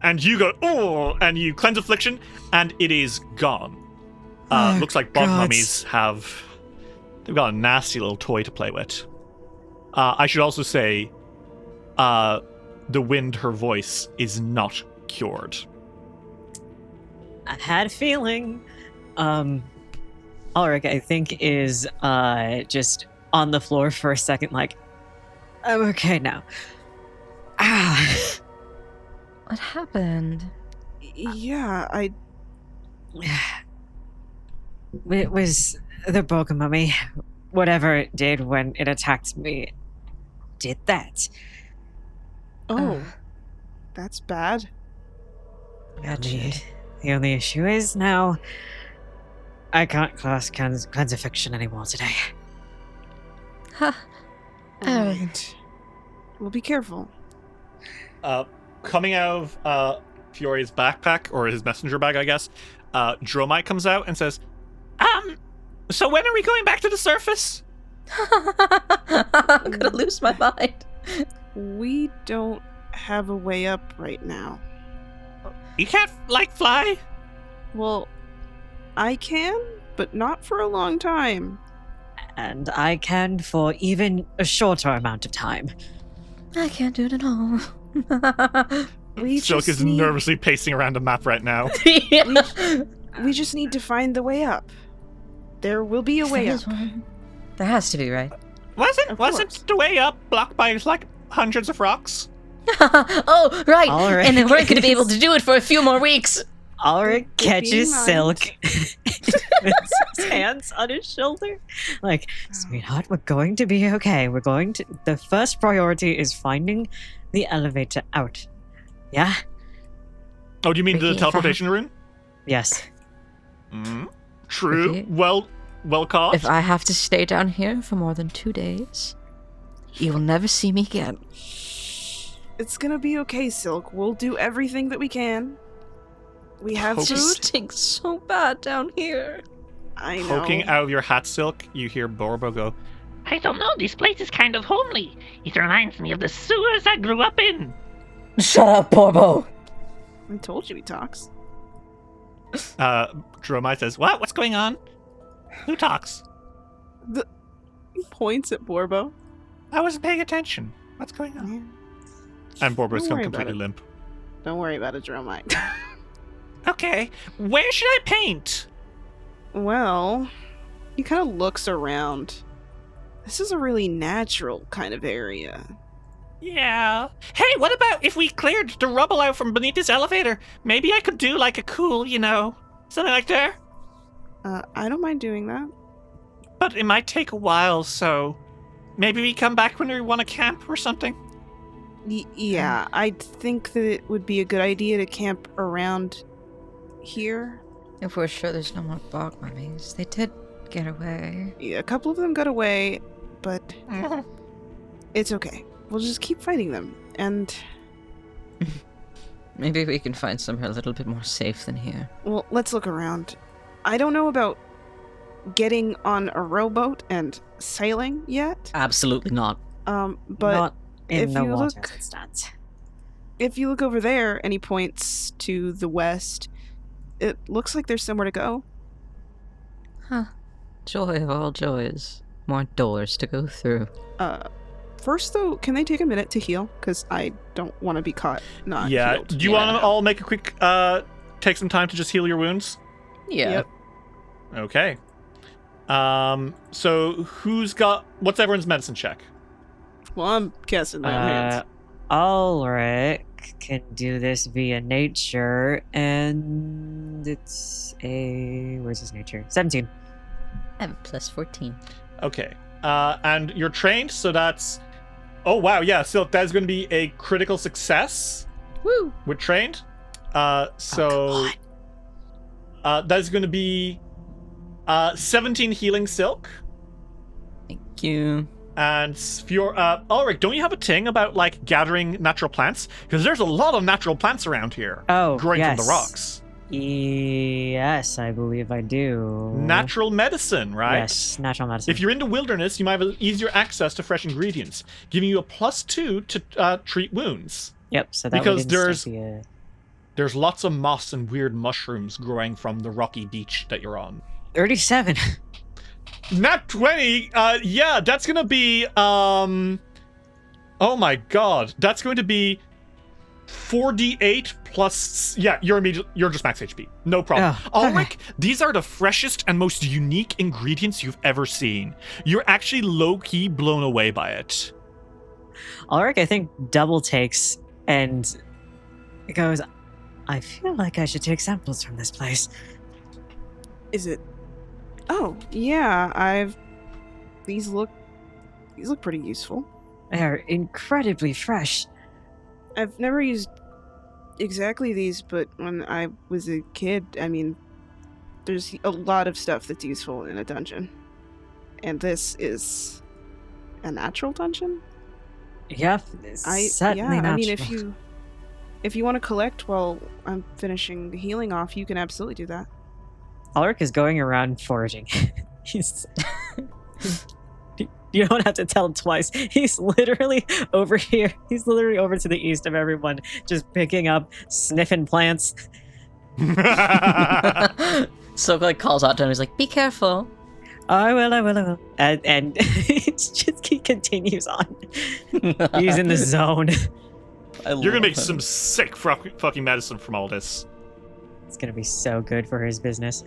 And you go, oh, and you cleanse affliction, and it is gone. Looks like bog mummies they've got a nasty little toy to play with. I should also say, the wind, her voice, is not cured. I had a feeling. Ulrich, I think, is just on the floor for a second, like, I'm okay now. What happened? Yeah, It was the bog mummy. Whatever it did when it attacked me, did that. Oh, that's bad. The only issue is now I can't class kinds of fiction anymore today. Huh. Alright. Well, be careful. Coming out of Fiore's backpack, or his messenger bag, I guess, Dromite comes out and says, so when are we going back to the surface? I'm gonna lose my mind. We don't have a way up right now. You can't, fly? Well, I can, but not for a long time. And I can for even a shorter amount of time. I can't do it at all. Silk is nervously pacing around a map right now. We just need to find the way up. There will be a way up. There has to be, right? Wasn't the way up blocked by hundreds of rocks? Oh, right. Ulrich. And then we're going to be able to do it for a few more weeks. Ulrich catches mind. Silk, puts his hands on his shoulder, sweetheart, we're going to be okay. The first priority is finding the elevator out. Yeah? Oh, do you mean the Ricky, teleportation rune? Yes. True. Ricky, Well caught. if I have to stay down here for more than 2 days, you will never see me again. It's gonna be okay, Silk. We'll do everything that we can. We have It food. just stinks so bad down here. I know. Poking out of your hat, Silk, you hear Borbo go, I don't know, this place is kind of homely. It reminds me of the sewers I grew up in. Shut up, Borbo. I told you he talks. Dromite says, what? What's going on? Who talks? He points at Borbo. I wasn't paying attention. What's going on? Yeah. And Borbo's Don't gone worry about completely it. limp. Don't worry about it, Dromite. Okay, where should I paint? Well, he kind of looks around. This is a really natural kind of area. Yeah. Hey, what about if we cleared the rubble out from beneath this elevator? Maybe I could do a cool, something like that. I don't mind doing that. But it might take a while, so maybe we come back when we want to camp or something. Yeah, I think that it would be a good idea to camp around here. If we're sure there's no more bog mummies, they did get away. Yeah, a couple of them got away, but it's okay. We'll just keep fighting them, and Maybe we can find somewhere a little bit more safe than here. well, let's look around. I don't know about getting on a rowboat and sailing yet. Absolutely not. But Not in if the you water look- instance. if you look over there, and he points to the west, it looks like there's somewhere to go. Huh. Joy of all joys. More doors to go through. First, though, can they take a minute to heal? Because I don't want to be caught not healed. Do you want to all make a quick, take some time to just heal your wounds? Yeah. Yep. Okay. So what's everyone's medicine check? Well, I'm casting my own hands. Ulrich can do this via nature, and it's where's his nature? 17. I have a plus 14. Okay. And you're trained, so that's... Oh, wow, yeah, so that's going to be a critical success. Woo! With trained. That's going to be 17 healing silk. Thank you. And Ulrich, don't you have a thing about gathering natural plants? Because there's a lot of natural plants around here. Oh, growing yes. from the rocks. Yes, I believe I do. Natural medicine, right? Yes, natural medicine. If you're in the wilderness, you might have easier access to fresh ingredients, giving you a +2 to treat wounds. Yep, so that Because would there's lots of moss and weird mushrooms growing from the rocky beach that you're on. 37. Nat 20, yeah, that's gonna be, oh my god, that's going to be 4d8 plus, yeah, you're just max HP, no problem. Oh, Ulrich, these are the freshest and most unique ingredients you've ever seen. You're actually low-key blown away by it. Ulrich, I think, double takes and goes, I feel like I should take samples from this place. Is it? Oh, yeah. These look pretty useful. They're incredibly fresh. I've never used exactly these, but when I was a kid, I mean, There's a lot of stuff that's useful in a dungeon. And this is a natural dungeon? Yeah, certainly natural. I mean, if you want to collect while I'm finishing the healing off, you can absolutely do that. Ulrich is going around foraging. You don't have to tell him twice. He's literally over here. He's literally over to the east of everyone, just picking up, sniffing plants. So like calls out to him. He's like, "Be careful." I will. And it's just he continues on. He's in the zone. You're gonna make some sick fucking medicine from all this. It's gonna be so good for his business.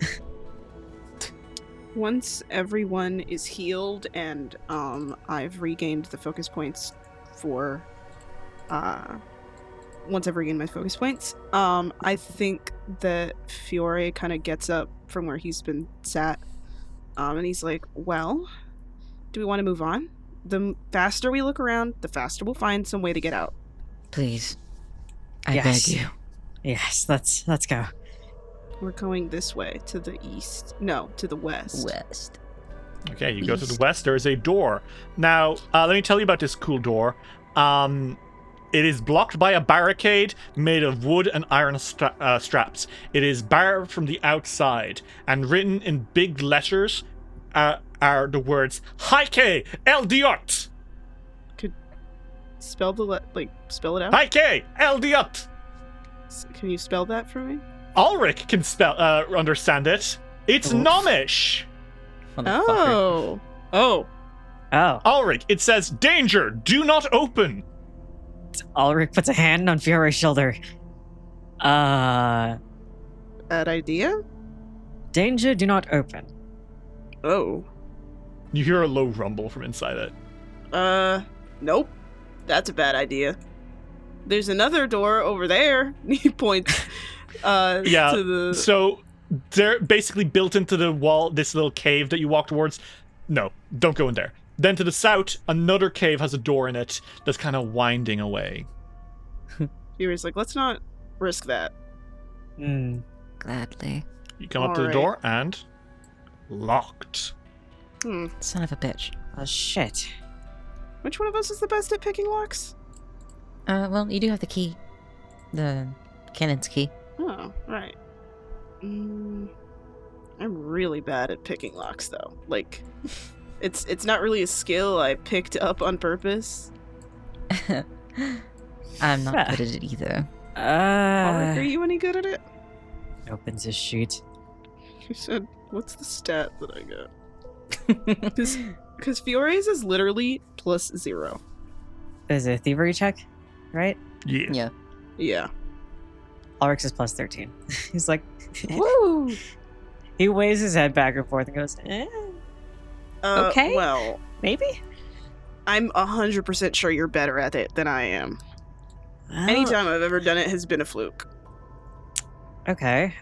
Once everyone is healed and I've regained the focus points for once I've regained my focus points, I think that Fiore kind of gets up from where he's been sat, and he's like, well, do we want to move on? The faster we look around, the faster we'll find some way to get out. Please. I beg you. Yes, let's go. We're going this way, to the east. No, to the west. West. Okay, you go to the west. There is a door. Now, let me tell you about this cool door. It is blocked by a barricade made of wood and iron straps. It is barred from the outside, and written in big letters are the words "Haike El Diot." Could spell spell it out? Haike El Diot. Can you spell that for me? Ulrich can understand it. It's Gnomish. Oh. Ulrich, it says, "Danger, do not open." Ulrich puts a hand on Fiore's shoulder. Bad idea? Danger, do not open. Oh. You hear a low rumble from inside it. Nope. That's a bad idea. There's another door over there. He points to the... So they're basically built into the wall, this little cave that you walk towards. No, don't go in there. Then to the south, another cave has a door in it that's kind of winding away. Fiore's like, let's not risk that. Gladly. You come up to the door and... locked. Son of a bitch. Oh, shit. Which one of us is the best at picking locks? Well, you do have the key. The cannon's key. Oh, right. I'm really bad at picking locks, though. Like, it's not really a skill I picked up on purpose. I'm not good at it either. Ulrich, are you any good at it? Opens his sheet. He said, what's the stat that I got? Because Fiore's is literally +0. Is it a thievery check, right? Yeah. Yeah. Ulrich's is +13. He's like, woo! He waves his head back and forth and goes, okay. Well, maybe? I'm 100% sure you're better at it than I am. Well, Anytime I've ever done it has been a fluke. Okay,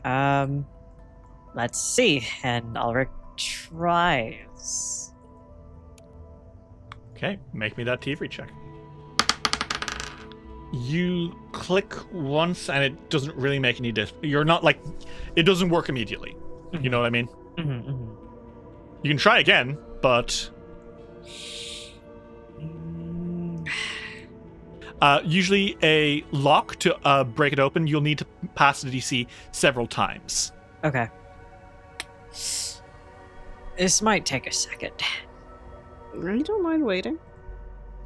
let's see. And Ulrich tries. Okay, make me that thievery check. You click once and it doesn't really make any difference. You're not like, it doesn't work immediately. Mm-hmm. You know what I mean? Mm-hmm, mm-hmm. You can try again, but usually a lock to break it open, you'll need to pass the DC several times. Okay. This might take a second. I don't mind waiting.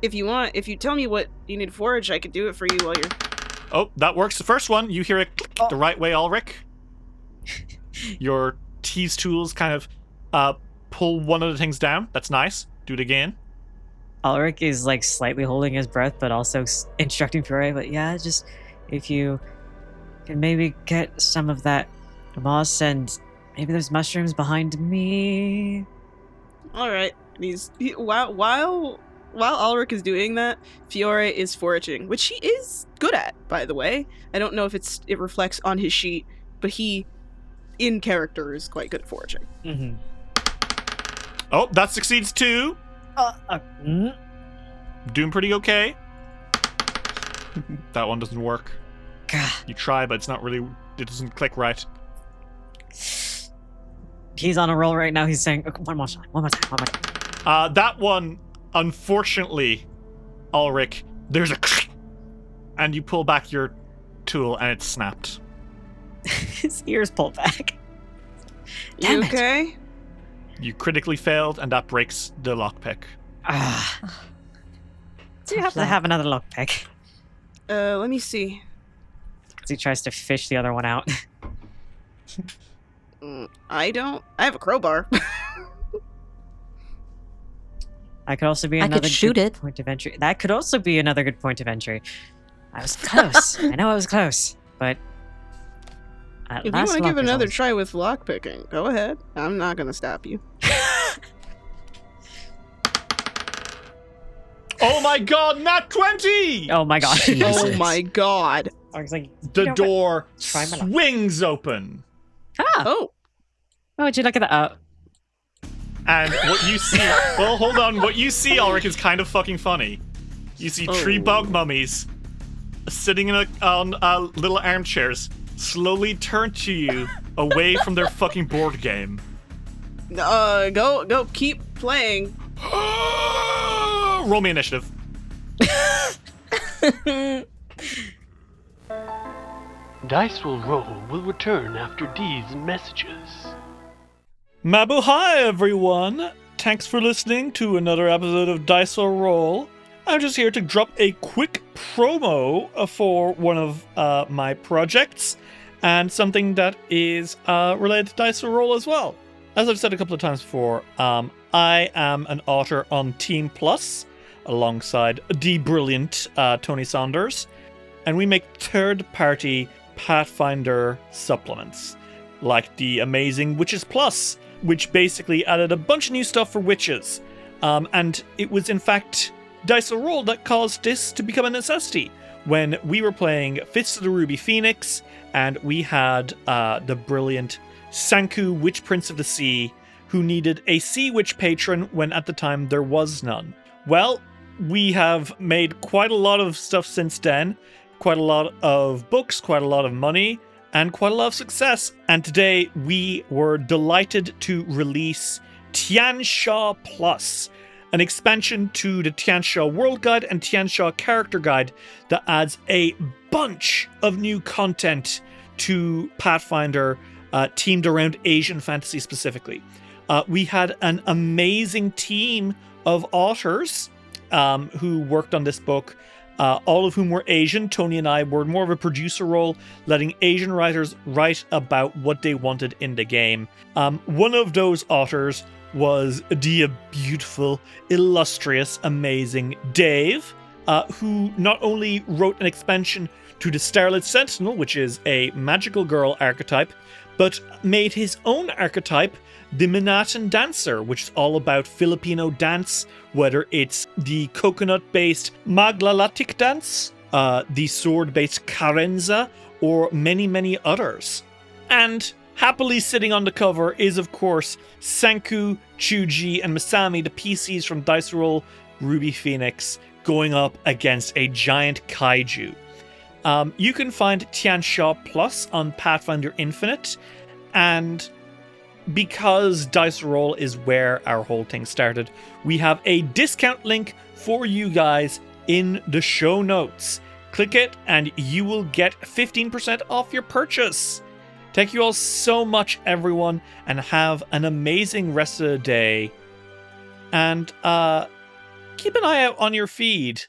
If you tell me what you need to forage, I could do it for you while you're... Oh, that works. The first one, you hear it click the right way, Ulrich. Your tease tools kind of pull one of the things down. That's nice. Do it again. Ulrich is like slightly holding his breath, but also instructing Fiore. But yeah, just if you can maybe get some of that moss, and maybe there's mushrooms behind me. All right. While Ulrich is doing that, Fiore is foraging, which he is good at, by the way. I don't know if it reflects on his sheet, but he, in character, is quite good at foraging. Mm-hmm. Oh, that succeeds too. Doing pretty okay. That one doesn't work. God. You try, but it's not really. It doesn't click right. He's on a roll right now. He's saying, okay, one more time. That one, unfortunately, Ulrich, there's a and you pull back your tool and it's snapped. His ears pulled back. You okay? You critically failed, and that breaks the lockpick. Do you have to have another lockpick? Let me see. As he tries to fish the other one out. I don't. I have a crowbar. That could also be I another could shoot good it. point of entry. That could also be another good point of entry. I was close. I know I was close, but If you want to give another try with lockpicking, go ahead. I'm not going to stop you. Oh my god, nat 20! Oh my god. Oh my god. I was like, The door try my luck. swings open. Oh. Oh, would you look at that? And what you see, well, hold on. What you see, Ulrich, is kind of fucking funny. You see three bog mummies sitting on little armchairs, slowly turn to you away from their fucking board game. Go, keep playing. Roll me initiative. Dice will return after these messages. Mabuhay, everyone! Thanks for listening to another episode of Dice Will Roll. I'm just here to drop a quick promo for one of my projects, and something that is related to Dice Will Roll as well. As I've said a couple of times before, I am an author on Team Plus, alongside the brilliant Tony Saunders, and we make third-party Pathfinder supplements, like the amazing Witches Plus, which basically added a bunch of new stuff for witches. And it was, in fact, Dice Will Roll that caused this to become a necessity. When we were playing Fists of the Ruby Phoenix, and we had the brilliant Sanku, Witch Prince of the Sea, who needed a Sea Witch patron when at the time there was none. Well, we have made quite a lot of stuff since then, quite a lot of books, quite a lot of money, and quite a lot of success. And today we were delighted to release Tiansha Plus, an expansion to the Tiansha World Guide and Tiansha Character Guide that adds a bunch of new content to Pathfinder, teamed around Asian fantasy specifically. We had an amazing team of authors who worked on this book, all of whom were Asian. Tony and I were more of a producer role, letting Asian writers write about what they wanted in the game. One of those authors was the beautiful, illustrious, amazing Dave, who not only wrote an expansion to the Starlit Sentinel, which is a magical girl archetype, but made his own archetype, the Minatan Dancer, which is all about Filipino dance, whether it's the coconut-based Maglalatik dance, the sword-based Karenza, or many, many others. And happily sitting on the cover is, of course, Sanku, Chuji, and Masami, the PCs from Dice Roll Ruby Phoenix, going up against a giant kaiju. You can find Tiansha Plus on Pathfinder Infinite, and because Dice Roll is where our whole thing started, we have a discount link for you guys in the show notes. Click it and you will get 15% off your purchase. Thank you all so much, everyone, and have an amazing rest of the day. And keep an eye out on your feed.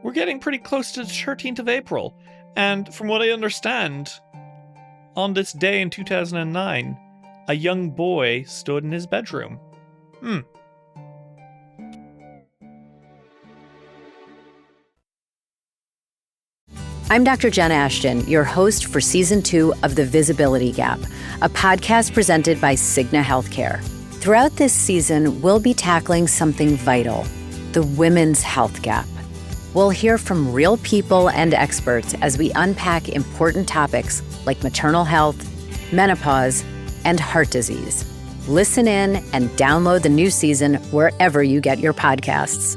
We're getting pretty close to the 13th of April, and from what I understand, on this day in 2009, a young boy stood in his bedroom. I'm Dr. Jen Ashton, your host for Season 2 of The Visibility Gap, a podcast presented by Cigna Healthcare. Throughout this season, we'll be tackling something vital, the women's health gap. We'll hear from real people and experts as we unpack important topics like maternal health, menopause, and heart disease. Listen in and download the new season wherever you get your podcasts.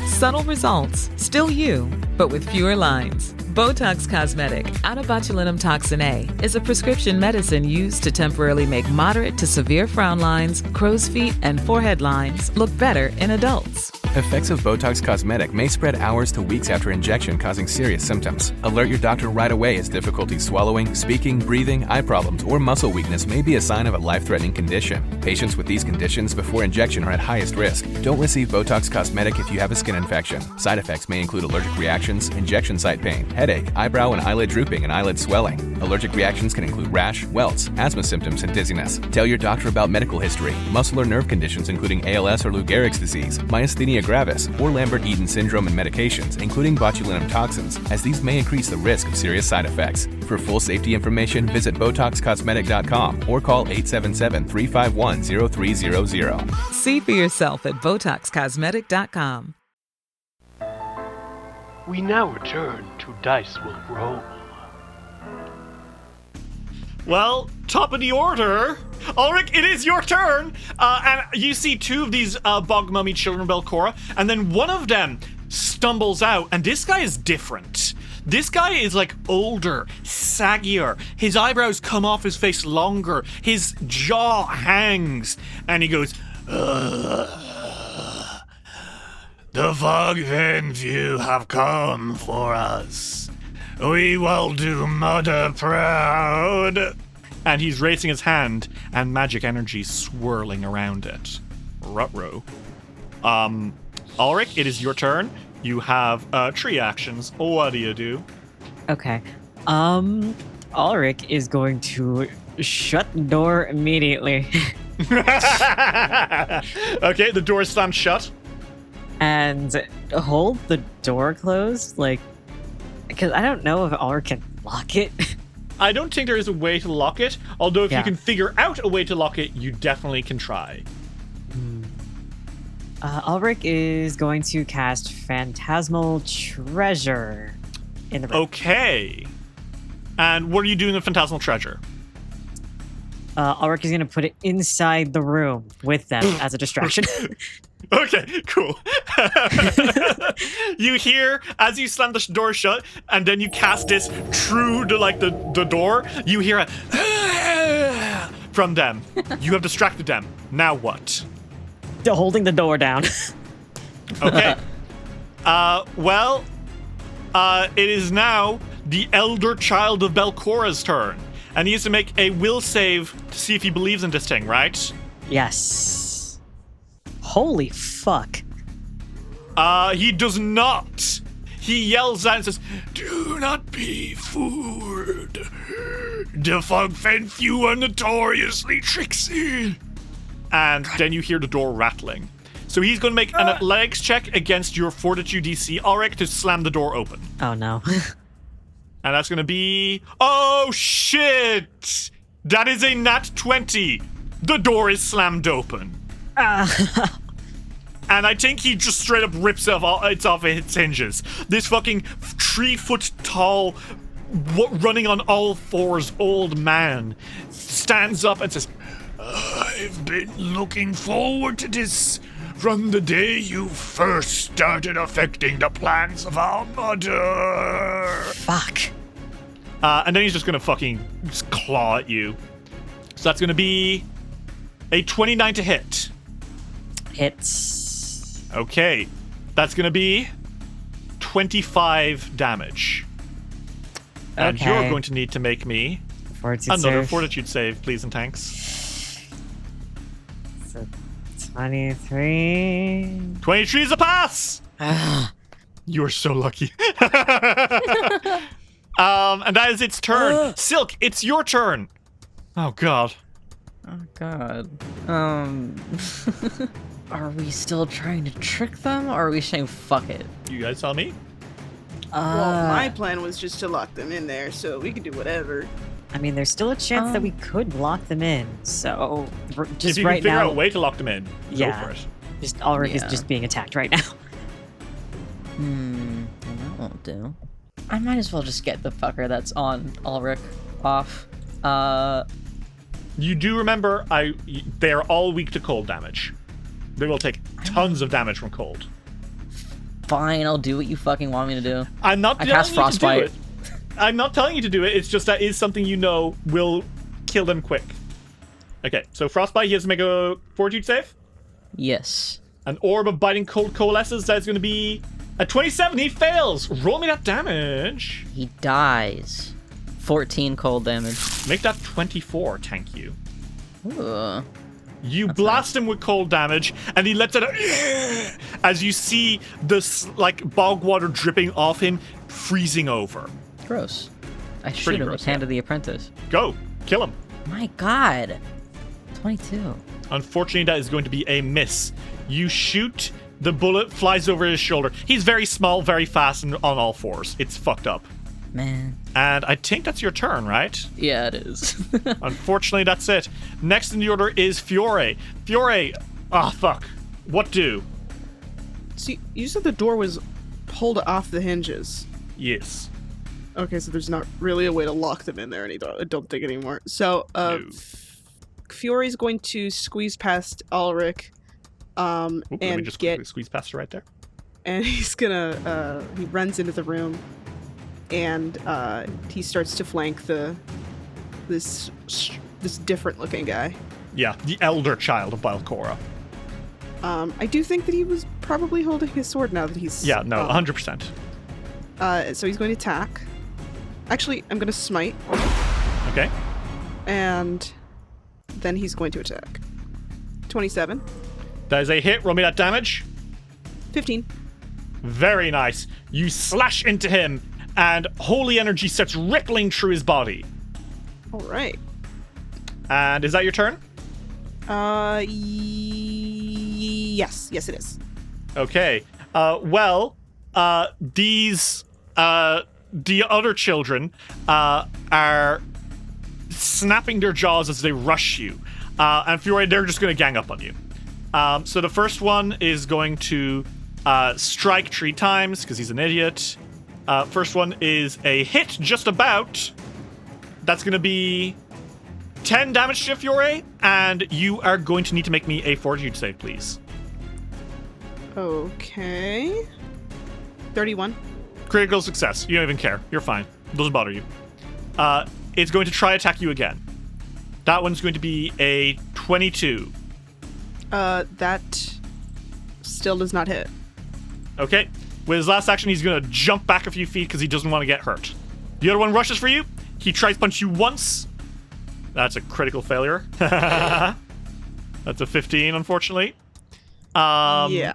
Subtle results, still you, but with fewer lines. Botox Cosmetic, onabotulinum toxin A, is a prescription medicine used to temporarily make moderate to severe frown lines, crow's feet, and forehead lines look better in adults. Effects of Botox Cosmetic may spread hours to weeks after injection, causing serious symptoms. Alert your doctor right away as difficulty swallowing, speaking, breathing, eye problems, or muscle weakness may be a sign of a life-threatening condition. Patients with these conditions before injection are at highest risk. Don't receive Botox Cosmetic if you have a skin infection. Side effects may include allergic reactions, injection site pain, headache, eyebrow and eyelid drooping, and eyelid swelling. Allergic reactions can include rash, welts, asthma symptoms, and dizziness. Tell your doctor about medical history, muscle or nerve conditions including ALS or Lou Gehrig's disease, myasthenia gravis, or Lambert-Eaton syndrome, and medications, including botulinum toxins, as these may increase the risk of serious side effects. For full safety information, visit BotoxCosmetic.com or call 877-351-0300. See for yourself at BotoxCosmetic.com. We now return to Dice Will Roll. Well, top of the order. Ulrich, it is your turn. And you see two of these bog mummy children of Belcorra, and then one of them stumbles out, and this guy is different. This guy is like older, saggier. His eyebrows come off his face longer. His jaw hangs, and he goes, The Fogfen Few have come for us. We will do Mother proud. and he's raising his hand, and magic energy swirling around it. Ruh-roh. Ulrich, it is your turn. You have 3 actions. What do you do? Okay. Ulrich is going to shut the door immediately. Okay, the door is slammed shut. And hold the door closed, like, because I don't know if Ulrich can lock it. I don't think there is a way to lock it, although if you can figure out a way to lock it, you definitely can try. Ulrich is going to cast Phantasmal Treasure in the room. Okay. And what are you doing with Phantasmal Treasure? Ulrich is going to put it inside the room with them as a distraction. Okay, cool. You hear, as you slam the door shut, and then you cast this through the door, you hear a from them. You have distracted them. Now what? Holding the door down. Okay. It is now the elder child of Belcorra's turn. And he has to make a will save to see if he believes in this thing, right? Yes. Holy fuck. He does not. He yells out and says, "Do not be fooled. The Fogfen Few are notoriously tricksy." And then you hear the door rattling. So he's going to make an athletics check against your Fortitude DC, Ulrich, to slam the door open. Oh, no. And that's going to be... Oh, shit! That is a nat 20. The door is slammed open. And I think he just straight up rips it off its hinges. This fucking 3-foot tall, running on all fours old man stands up and says, "I've been looking forward to this from the day you first started affecting the plans of our mother." Fuck. And then he's just gonna fucking just claw at you. So that's gonna be a 29 to hit. Hits. Okay. That's gonna be 25 damage. And you're going to need to make me another fortitude save, please and thanks. So 23. 23 is a pass! You're so lucky. And that is its turn. Silk, it's your turn. Oh, God. Oh, God. Are we still trying to trick them, or are we saying fuck it? You guys tell me? Well, my plan was just to lock them in there, so we can do whatever. I mean, there's still a chance that we could lock them in, so just if you right can figure now, out a way to lock them in, go for it. Just Ulrich is just being attacked right now. That won't do. I might as well just get the fucker that's on Ulrich off. You do remember, they're all weak to cold damage. They will take tons of damage from cold. Fine, I'll do what you fucking want me to do. I'm not I cast telling you to do Frostbite. it. I'm not telling you to do it. It's just that is something you know will kill them quick. Okay, so Frostbite, he has to make a fortitude save. Yes. An orb of biting cold coalesces. That's going to be a 27. He fails. Roll me that damage. He dies. 14 cold damage. Make that 24. Thank you. Ooh. You blast him with cold damage, and he lets it out as you see this bog water dripping off him, freezing over. Gross. I should have Hand of the Apprentice. Go. Kill him. My God. 22. Unfortunately, that is going to be a miss. You shoot, the bullet flies over his shoulder. He's very small, very fast, and on all fours. It's fucked up. Man. And I think that's your turn, right? Yeah, it is. Unfortunately, that's it. Next in the order is Fiore. Fiore, fuck. What do? See, you said the door was pulled off the hinges. Yes. Okay, so there's not really a way to lock them in there I don't think anymore. So, No. Fiore's going to squeeze past Ulrich, Let me and just get... quickly squeeze past her right there. And he's gonna, he runs into the room, and he starts to flank this different looking guy. Yeah, the elder child of Belcorra. I do think that he was probably holding his sword now that he's... Yeah, no, 100%. So he's going to attack. Actually, I'm going to smite. Okay. And then he's going to attack. 27. That is a hit. Roll me that damage. 15. Very nice. You slash into him, and holy energy starts rippling through his body. All right. And is that your turn? Yes. Yes, it is. Okay. These the other children are snapping their jaws as they rush you. And Fiore, they're just going to gang up on you. So the first one is going to strike 3 times because he's an idiot. First one is a hit just about. That's going to be 10 damage to Fiore, and you are going to need to make me a fortitude save, please. Okay. 31. Critical success. You don't even care. You're fine. Doesn't bother you. It's going to try attack you again. That one's going to be a 22. That still does not hit. Okay. With his last action, he's going to jump back a few feet because he doesn't want to get hurt. The other one rushes for you. He tries to punch you once. That's a critical failure. That's a 15, unfortunately. Yeah.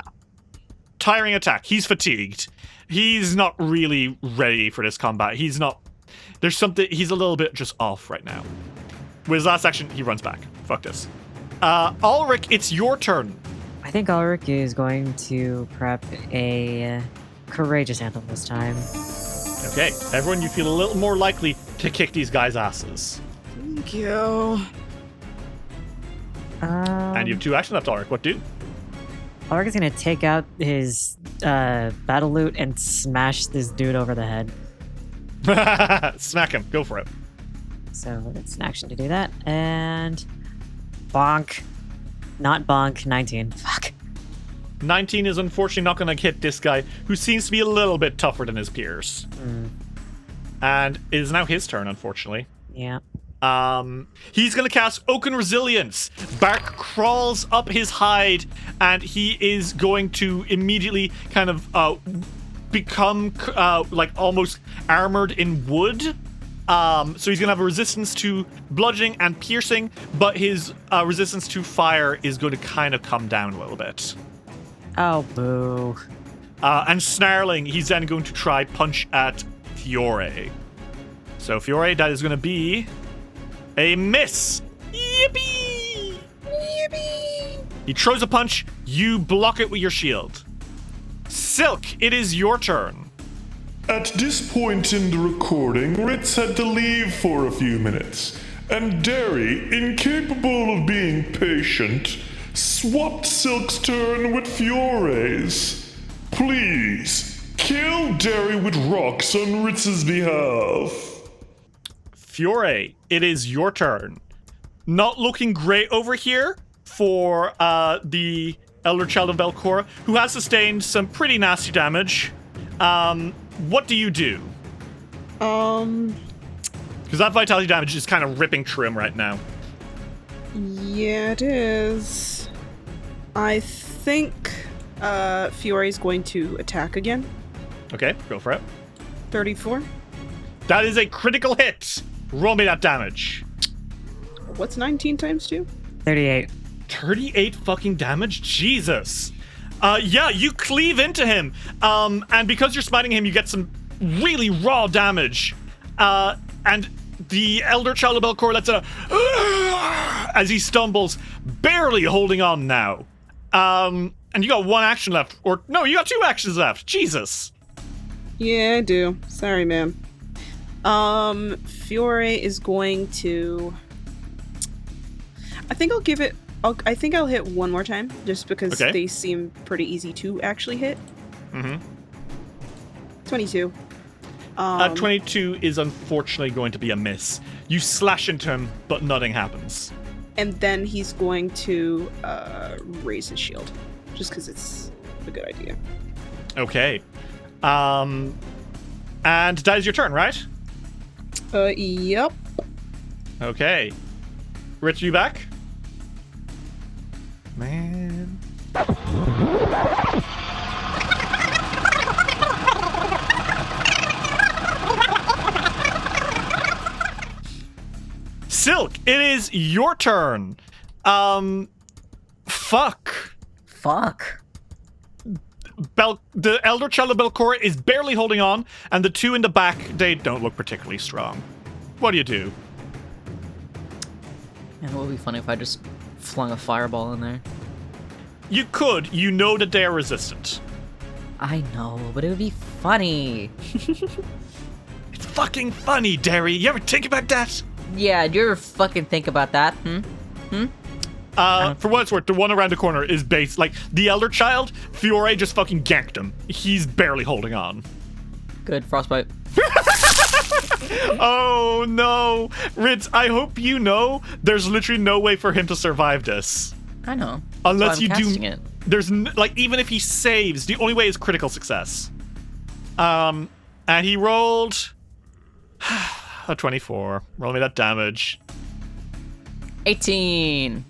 Tiring attack. He's fatigued. He's not really ready for this combat. He's not... There's something... He's a little bit just off right now. With his last action, he runs back. Fuck this. Ulrich, it's your turn. I think Ulrich is going to prep a courageous anthem this time. Okay, everyone, you feel a little more likely to kick these guys' asses. Thank you. And you have 2 actions left, Ulrich. What do? Ulrich is going to take out his battle loot and smash this dude over the head. Smack him. Go for it. So it's an action to do that. And bonk. Not bonk. 19. Fuck. 19 is unfortunately not going to hit this guy, who seems to be a little bit tougher than his peers. And it is now his turn, unfortunately. Yeah. He's going to cast Oaken Resilience. Bark crawls up his hide, and he is going to immediately kind of become like almost armored in wood. So he's going to have a resistance to bludgeoning and piercing, but his resistance to fire is going to kind of come down a little bit. Oh, boo. And snarling, he's then going to try punch at Fiore. So Fiore, that is going to be a miss. Yippee! Yippee! He throws a punch. You block it with your shield. Silk, it is your turn. At this point in the recording, Ritz had to leave for a few minutes, and Derry, incapable of being patient, swapped Silk's turn with Fiore's. Please, kill Derry with rocks on Ritz's behalf. Fiore, it is your turn. Not looking great over here for the Elder Child of Belcorra, who has sustained some pretty nasty damage. What do you do? Because that vitality damage is kind of ripping trim right now. Yeah, it is. I think Fiore's going to attack again. Okay, go for it. 34. That is a critical hit. Roll me that damage. What's 19 times 2? 38. 38 fucking damage? Jesus. Yeah, you cleave into him. And because you're smiting him, you get some really raw damage. And the Elder Child of Belcorra lets out as he stumbles, barely holding on now. And you got one action left. Or, no, you got 2 actions left. Jesus. Yeah, I do. Sorry, man. Fiore is going to... I think I'll hit one more time, just because they seem pretty easy to actually hit. 22. 22 is unfortunately going to be a miss. You slash into him, but nothing happens. And then he's going to raise his shield, just because it's a good idea. Okay. And that is your turn, right? Yep. Okay. Rich, you back? Man. Silk, it is your turn. Fuck. The Elder Child of Belcorra is barely holding on, and the 2 in the back, they don't look particularly strong. What do you do? And it would be funny if I just flung a fireball in there. You could. You know that they are resistant. I know, but it would be funny. It's fucking funny, Derry. You ever think about that? Yeah, do you ever fucking think about that? For what it's worth, the one around the corner is based, like, the Elder Child, Fiore just fucking ganked him. He's barely holding on. Good, frostbite. Oh, no. Ritz, I hope you know there's literally no way for him to survive this. I know. Unless you do... It. There's, even if he saves, the only way is critical success. And he rolled... a 24. Roll me that damage. 18.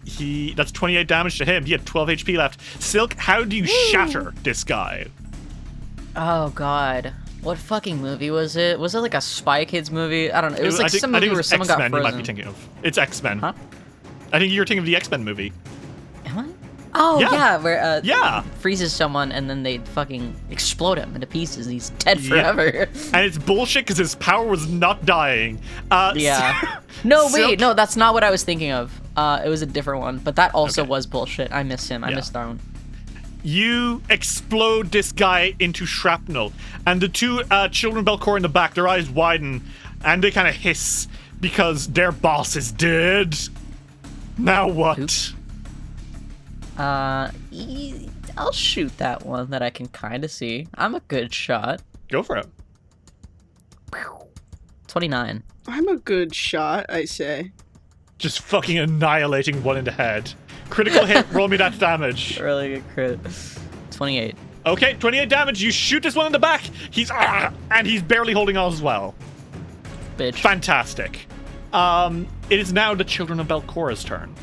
That's 28 damage to him. He had 12 HP left. Silk, how do you shatter this guy? Oh, God. What fucking movie was it? Was it like a Spy Kids movie? I don't know. It was like some movie where someone got frozen. You might be thinking of. It's X-Men. Huh? I think you're thinking of the X-Men movie. Am I? Oh, yeah, where freezes someone and then they fucking explode him into pieces and he's dead forever. Yeah. And it's bullshit because his power was not dying. Yeah. No, wait, no, that's not what I was thinking of. It was a different one, but that also was bullshit. I miss him. I missed that one. You explode this guy into shrapnel, and the 2 Children of Belcorra in the back, their eyes widen, and they kind of hiss because their boss is dead. Now what? I'll shoot that one that I can kind of see. I'm a good shot. Go for it. 29. I'm a good shot, I say. Just fucking annihilating one in the head. Critical hit, roll me that damage. Really good crit. 28. Okay, 28 damage. You shoot this one in the back. And he's barely holding on as well. Bitch. Fantastic. It is now the Children of Belcorra's turn.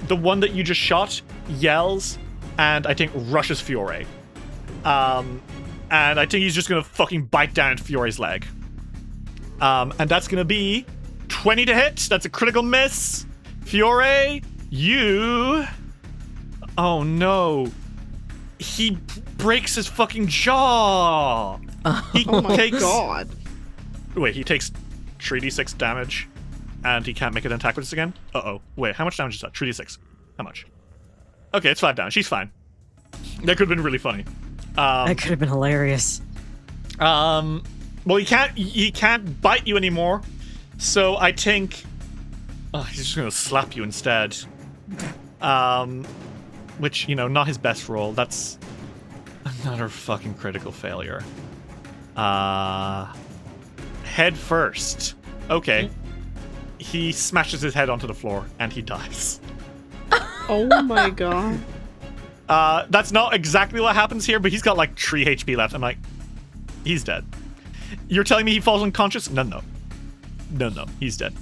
The one that you just shot yells and I think rushes Fiore. And I think he's just gonna fucking bite down at Fiore's leg. And that's gonna be 20 to hit. That's a critical miss. Fiore, you... Oh no. He breaks his fucking jaw. Oh my god. Wait, he takes 3d6 damage and he can't make an attack with this again? Uh-oh. Wait, how much damage is that? 3d6. How much? Okay, it's 5 damage. She's fine. That could have been really funny. That could have been hilarious. Well, he can't bite you anymore. So I think he's just gonna slap you instead. Which, not his best roll. That's another fucking critical failure. Head first. Okay. He smashes his head onto the floor and he dies. Oh my god. That's not exactly what happens here, but he's got like 3 HP left. I'm like, he's dead. You're telling me he falls unconscious? No, he's dead.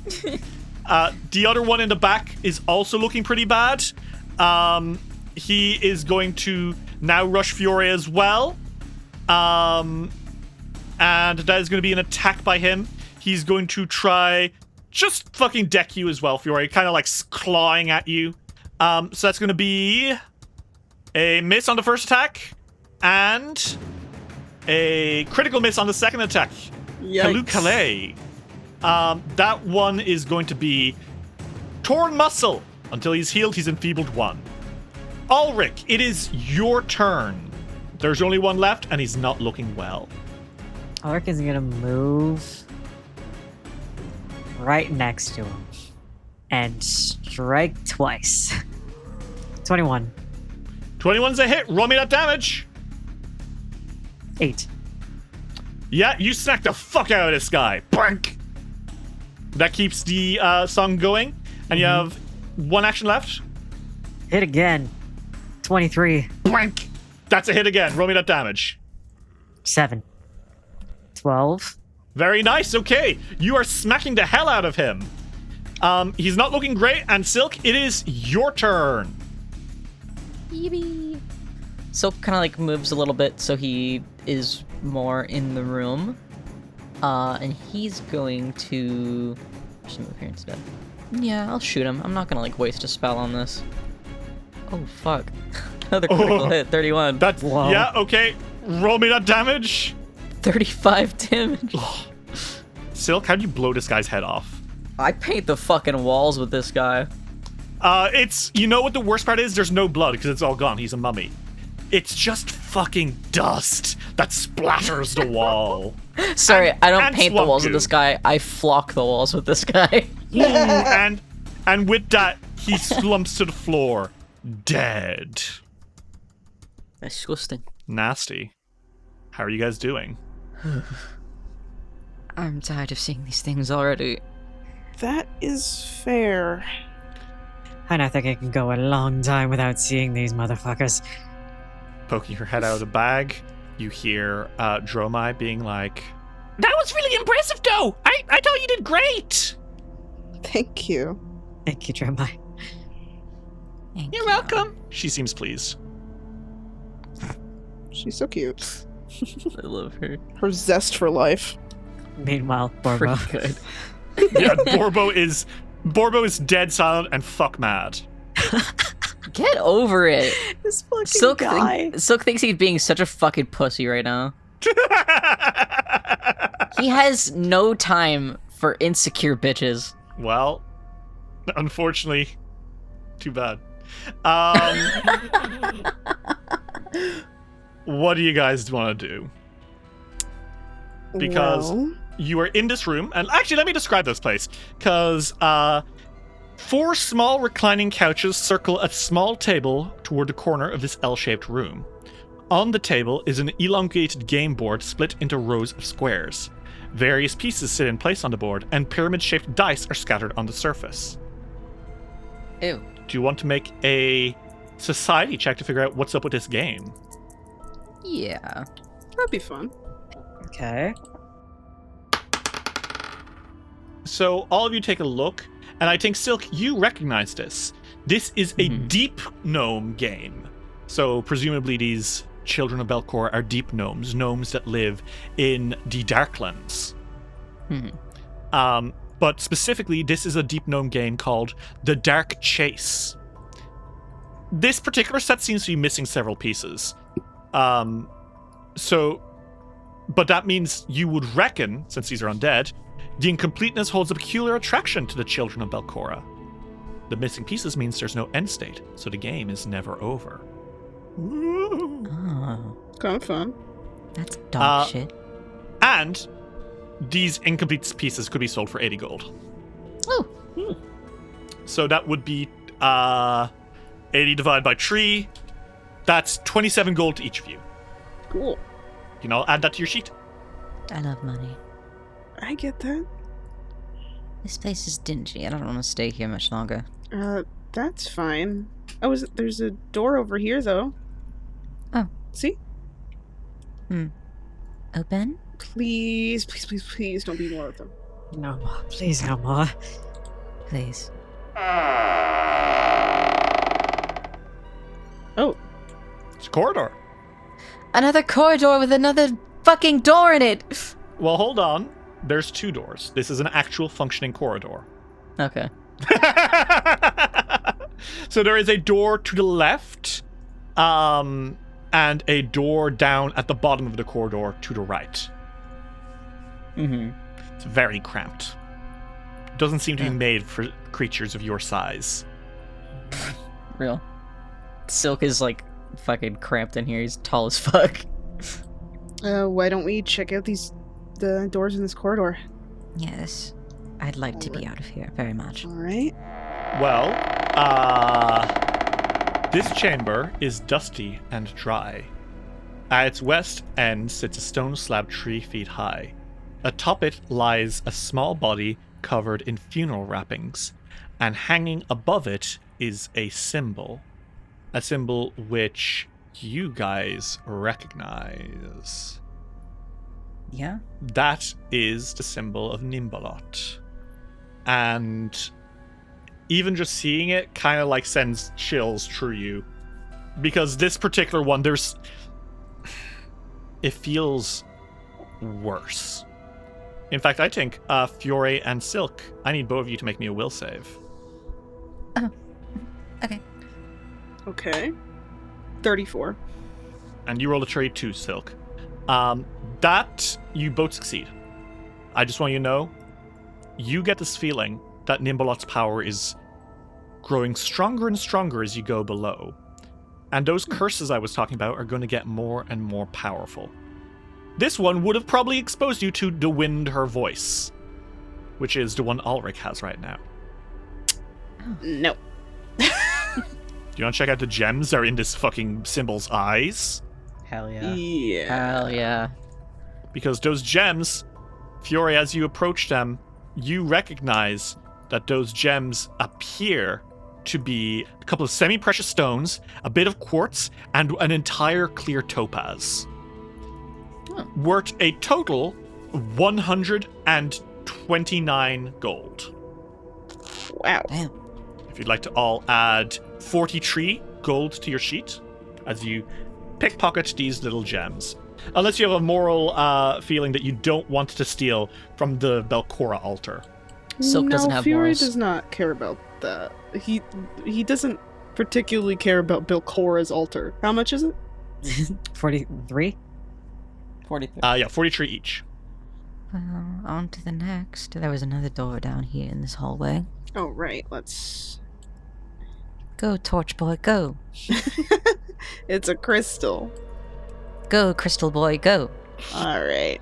The other one in the back is also looking pretty bad. He is going to now rush Fiore as well. And that is going to be an attack by him. He's going to try just fucking deck you as well, Fiore. Kind of like clawing at you. So that's going to be a miss on the first attack and a critical miss on the second attack. Kalukale. That one is going to be torn muscle. Until he's healed, he's enfeebled 1. Ulrich, it is your turn. There's only one left, and he's not looking well. Ulrich is gonna move right next to him and strike twice. 21. 21's a hit. Roll me that damage. 8. Yeah, you smack the fuck out of this guy. Blank. That keeps the song going, and you have one action left. Hit again. 23. Blank. That's a hit again. Roll me that damage. 7. 12. Very nice. Okay, you are smacking the hell out of him. He's not looking great, and Silk, it is your turn. Yippee. Silk kind of like moves a little bit so he is more in the room. And he's going to just move here instead. Yeah, I'll shoot him. I'm not gonna like waste a spell on this. Oh fuck. Another critical hit, 31. That's yeah, okay. Roll me that damage. 35 damage. Silk, how'd you blow this guy's head off? I paint the fucking walls with this guy. It's, you know what the worst part is? There's no blood because it's all gone. He's a mummy. It's just fucking dust that splatters the wall. Sorry, I don't paint the walls with this guy. I flock the walls with this guy. and with that, he slumps to the floor, dead. Disgusting. Nasty. How are you guys doing? I'm tired of seeing these things already. That is fair. And I think I can go a long time without seeing these motherfuckers. Poking her head out of the bag, you hear Dromai being like, "That was really impressive, though. I thought you did great." Thank you. Thank you, Dromai. You're welcome. She seems pleased. She's so cute. I love her. Her zest for life. Meanwhile, Borbo. Pretty good. Yeah, Borbo is dead silent and fuck mad. Get over it. This fucking guy. Silk thinks he's being such a fucking pussy right now. He has no time for insecure bitches. Well, unfortunately, too bad. What do you guys want to do? Because you are in this room, and actually, let me describe this place. Because 4 small reclining couches circle a small table toward the corner of this L-shaped room. On the table is an elongated game board split into rows of squares. Various pieces sit in place on the board, and pyramid-shaped dice are scattered on the surface. Ew. Do you want to make a society check to figure out what's up with this game? Yeah. That'd be fun. Okay. So all of you take a look, and I think, Silk, you recognize this. This is a deep gnome game. So presumably these Children of Belcorra are deep gnomes that live in the Darklands. But specifically, this is a deep gnome game called The Dark Chase. This particular set seems to be missing several pieces. But that means you would reckon, since these are undead, the incompleteness holds a peculiar attraction to the Children of Belcorra. The missing pieces means there's no end state, so the game is never over. Oh. Kind of fun. That's dog shit. And these incomplete pieces could be sold for 80 gold. Oh. So that would be 80 divided by 3. That's 27 gold to each of you. Cool. You know, add that to your sheet. I love money. I get that. This place is dingy. I don't want to stay here much longer. That's fine. There's a door over here, though. Oh. See? Open? Please, don't be more of them. No more. Please, no more. Please. Oh. It's a corridor. Another corridor with another fucking door in it! Well, hold on. There's 2 doors. This is an actual functioning corridor. Okay. So there is a door to the left, and a door down at the bottom of the corridor to the right. Mm-hmm. It's very cramped. Doesn't seem to be made for creatures of your size. Real. Silk is like fucking cramped in here. He's tall as fuck. Why don't we check out the doors in this corridor? Yes. I'd like to be out of here very much. Alright. Well, this chamber is dusty and dry. At its west end sits a stone slab 3 feet high. Atop it lies a small body covered in funeral wrappings, and hanging above it is a symbol. A symbol which you guys recognize. Yeah? That is the symbol of Nimbalot. And even just seeing it kind of like sends chills through you. Because this particular one, it feels worse. In fact, I think Fiore and Silk, I need both of you to make me a will save. Oh. Okay. Okay. 34. And you roll a 32, Silk. That, you both succeed. I just want you to know, you get this feeling that Nimbalot's power is growing stronger and stronger as you go below. And those curses I was talking about are going to get more and more powerful. This one would have probably exposed you to the wind her voice, which is the one Ulrich has right now. No. Do you want to check out the gems that are in this fucking symbol's eyes? Hell yeah. Yeah. Hell yeah. Because those gems, Fiore, as you approach them, you recognize that those gems appear to be a couple of semi-precious stones, a bit of quartz, and an entire clear topaz. Worth a total 129 gold. Wow. Damn. If you'd like to all add 43 gold to your sheet as you pickpocket these little gems. Unless you have a moral feeling that you don't want to steal from the Belcorra altar. Silk doesn't have Fury morals. does not care about that. He doesn't particularly care about Belcorra's altar. How much is it? 43? 43. Yeah, 43 each. Well, on to the next. There was another door down here in this hallway. Oh, right. Let's... Go, Torch Boy, go. It's a crystal. Go, Crystal Boy, go. Alright.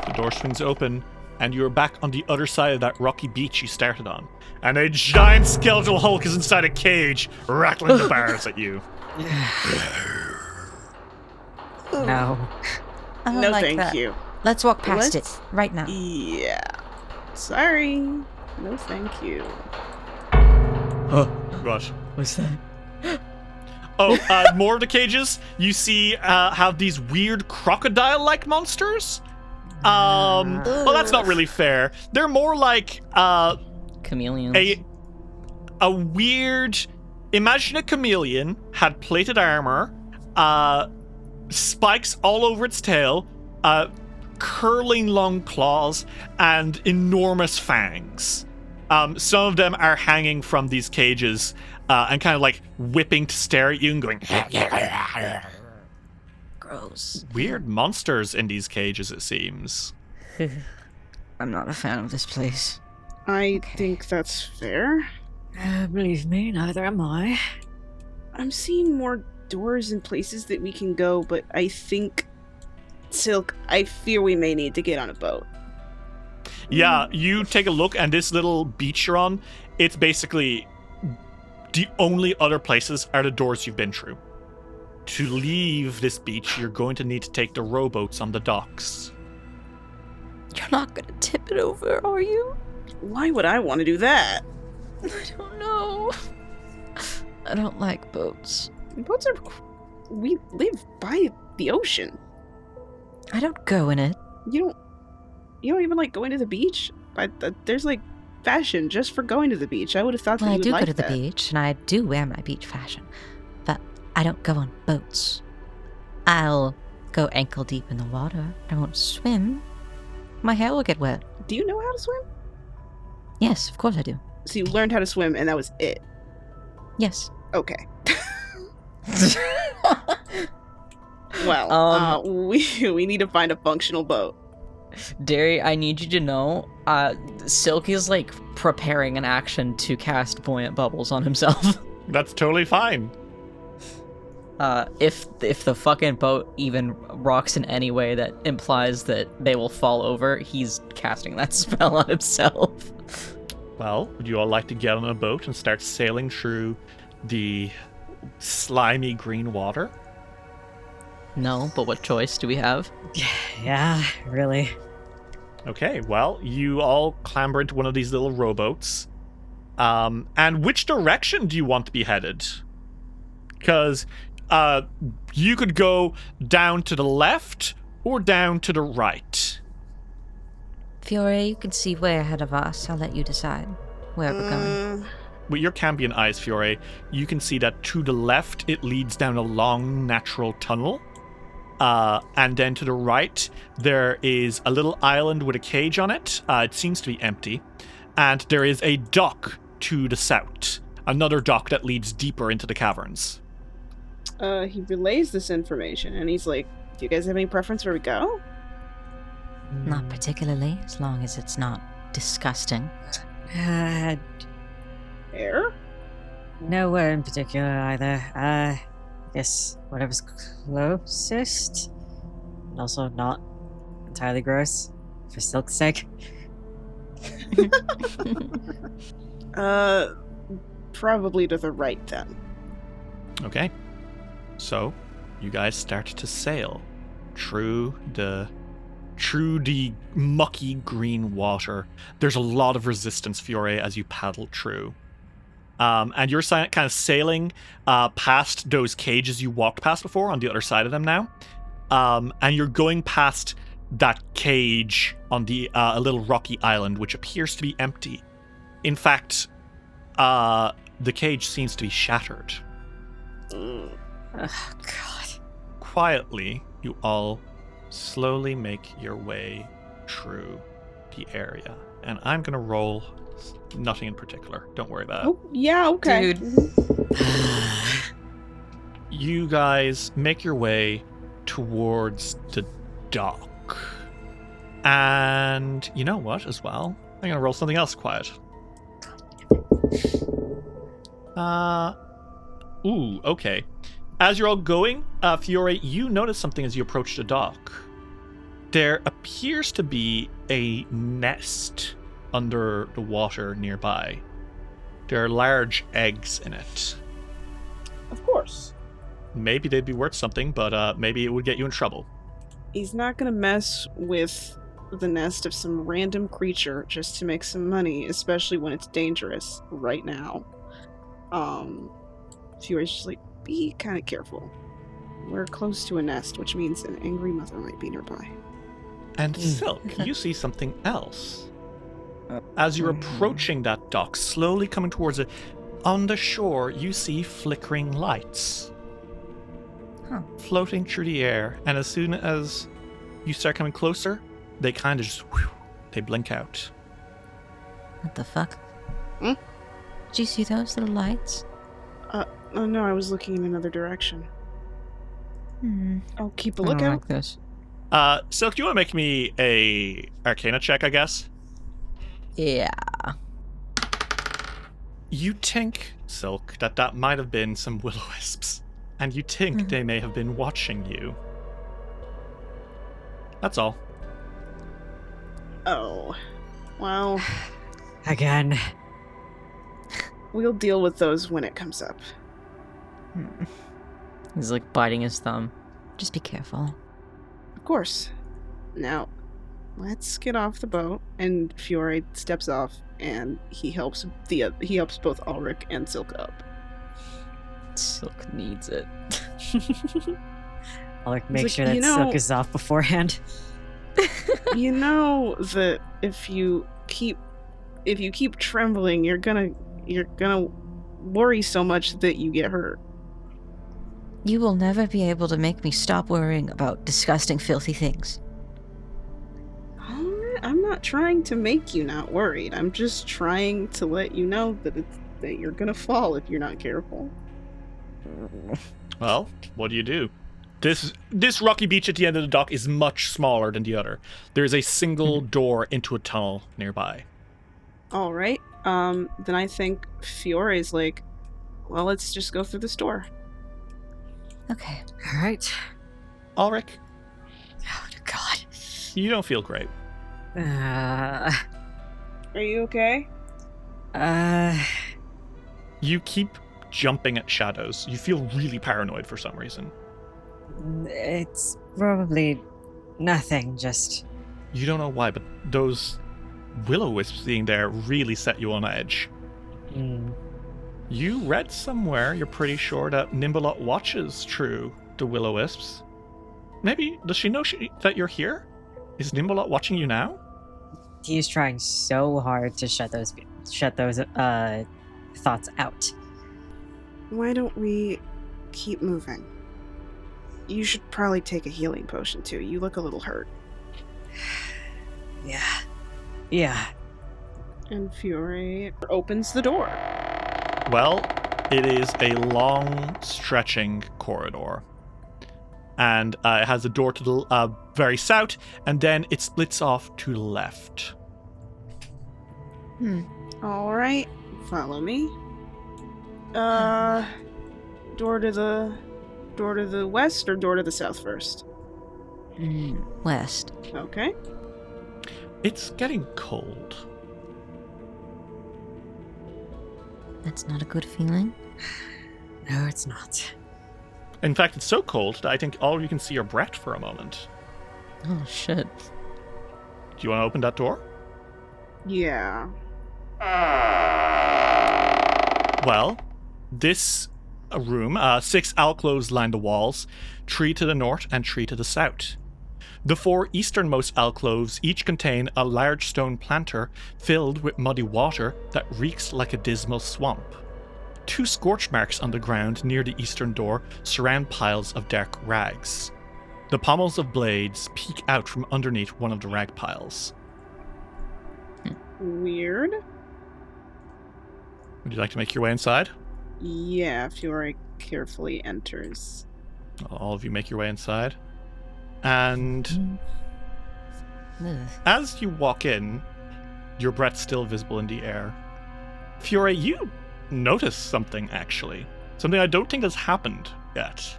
The door swings open, and you're back on the other side of that rocky beach you started on. And a giant skeletal Hulk is inside a cage, rattling the bars at you. No. I don't No, like thank that. you. Let's walk past Let's- it right now. Yeah. Sorry. No, thank you. What? What's that? Oh, more of the cages you see have these weird crocodile-like monsters. Well, that's not really fair. They're more like Chameleons. a weird. Imagine a chameleon had plated armor, spikes all over its tail, curling long claws, and enormous fangs. Some of them are hanging from these cages and kind of like whipping to stare at you and going. Gross. Weird monsters in these cages, it seems. I'm not a fan of this place. I think that's fair. Believe me, neither am I. I'm seeing more doors and places that we can go, but I think, Silk, I fear we may need to get on a boat. Yeah, you take a look, and this little beach you're on, it's basically the only other places are the doors you've been through. To leave this beach, you're going to need to take the rowboats on the docks. You're not gonna tip it over, are you? Why would I want to do that? I don't know. I don't like boats. Boats are... We live by the ocean. I don't go in it. You don't even like going to the beach? There's like fashion just for going to the beach. I would have thought that you would like that. I do go to the beach, and I do wear my beach fashion, but I don't go on boats. I'll go ankle deep in the water. I won't swim. My hair will get wet. Do you know how to swim? Yes, of course I do. So you learned how to swim, and that was it? Yes. Okay. Well, we need to find a functional boat. Derry, I need you to know, Silk is like preparing an action to cast buoyant bubbles on himself. That's totally fine. If the fucking boat even rocks in any way that implies that they will fall over, he's casting that spell on himself. Well, would you all like to get on a boat and start sailing through the slimy green water? No, but what choice do we have? Yeah, really. Okay, well, you all clamber into one of these little rowboats. And which direction do you want to be headed? Because you could go down to the left or down to the right. Fiore, you can see way ahead of us. I'll let you decide where we're going. With your Cambion eyes, Fiore, you can see that to the left, it leads down a long natural tunnel. And then to the right, there is a little island with a cage on it. It seems to be empty. And there is a dock to the south. Another dock that leads deeper into the caverns. He relays this information, and he's like, do you guys have any preference where we go? Not particularly, as long as it's not disgusting. Air? Nowhere in particular either. I guess whatever's closest. And also not entirely gross, for Silk's sake. Probably to the right then. Okay. So, you guys start to sail through the mucky green water. There's a lot of resistance, Fiore, as you paddle through. And you're kind of sailing past those cages you walked past before on the other side of them now. And you're going past that cage on a little rocky island, which appears to be empty. In fact, the cage seems to be shattered. Oh, God. Quietly, you all slowly make your way through the area. And I'm going to roll nothing in particular. Don't worry about it. Oh, yeah, okay. Dude. You guys make your way towards the dock. And you know what, as well? I'm going to roll something else quiet. Ooh, okay. As you're all going, Fiore, you notice something as you approach the dock. There appears to be a nest under the water nearby. There are large eggs in it. Of course. Maybe they'd be worth something, but maybe it would get you in trouble. He's not gonna mess with the nest of some random creature just to make some money, especially when it's dangerous right now. Fiore's just like, be kind of careful. We're close to a nest, which means an angry mother might be nearby. And Silk, you see something else. As you're approaching that dock, slowly coming towards it, on the shore, you see flickering lights. Floating through the air, and as soon as you start coming closer, they kind of just, they blink out. What the fuck? Did you see those little lights? Oh no, I was looking in another direction. I'll keep a lookout. I don't like this. Silk, do you want to make me a Arcana check, I guess? Yeah. You think, Silk, that might have been some will-o-wisps, and you think they may have been watching you. That's all. Oh. Well. Again. We'll deal with those when it comes up. He's like biting his thumb. Just be careful. Of course. Now, let's get off the boat. And Fiore steps off, and he helps both Ulrich and Silk up. Silk needs it. I'll like make like, sure that Silk is off beforehand. You know that if you keep trembling, you're gonna worry so much that you get hurt. You will never be able to make me stop worrying about disgusting, filthy things. I'm not trying to make you not worried. I'm just trying to let you know that you're gonna fall if you're not careful. Well, what do? This rocky beach at the end of the dock is much smaller than the other. There's a single door into a tunnel nearby. All right. Then I think Fiore's like, well, let's just go through this door. Okay. All right. Ulrich? Oh, God. You don't feel great. Are you okay? You keep jumping at shadows. You feel really paranoid for some reason. It's probably nothing, just... You don't know why, but those will-o-wisps being there really set you on edge. You read somewhere, you're pretty sure, that Nimbalot watches through the will-o-wisps. Maybe, does she know that you're here? Is Nimbalot watching you now? He's trying so hard to shut those thoughts out. Why don't we keep moving? You should probably take a healing potion too. You look a little hurt. Yeah. And Fiore opens the door. Well, it is a long, stretching corridor. And it has a door to the very south, and then it splits off to the left. All right, follow me. Door to the west or door to the south first? West. Okay. It's getting cold. That's not a good feeling. No, it's not. In fact, it's so cold that I think all you can see are Brett for a moment. Oh, shit. Do you want to open that door? Yeah. Well, this room, 6 alcoves line the walls, 3 to the north and 3 to the south. The 4 easternmost alcoves each contain a large stone planter filled with muddy water that reeks like a dismal swamp. 2 scorch marks on the ground near the eastern door surround piles of dark rags. The pommels of blades peek out from underneath one of the rag piles. Weird. Would you like to make your way inside? Yeah, Fiore carefully enters. All of you make your way inside. And as you walk in, your breath still visible in the air. Fiore, you notice something, actually. Something I don't think has happened yet.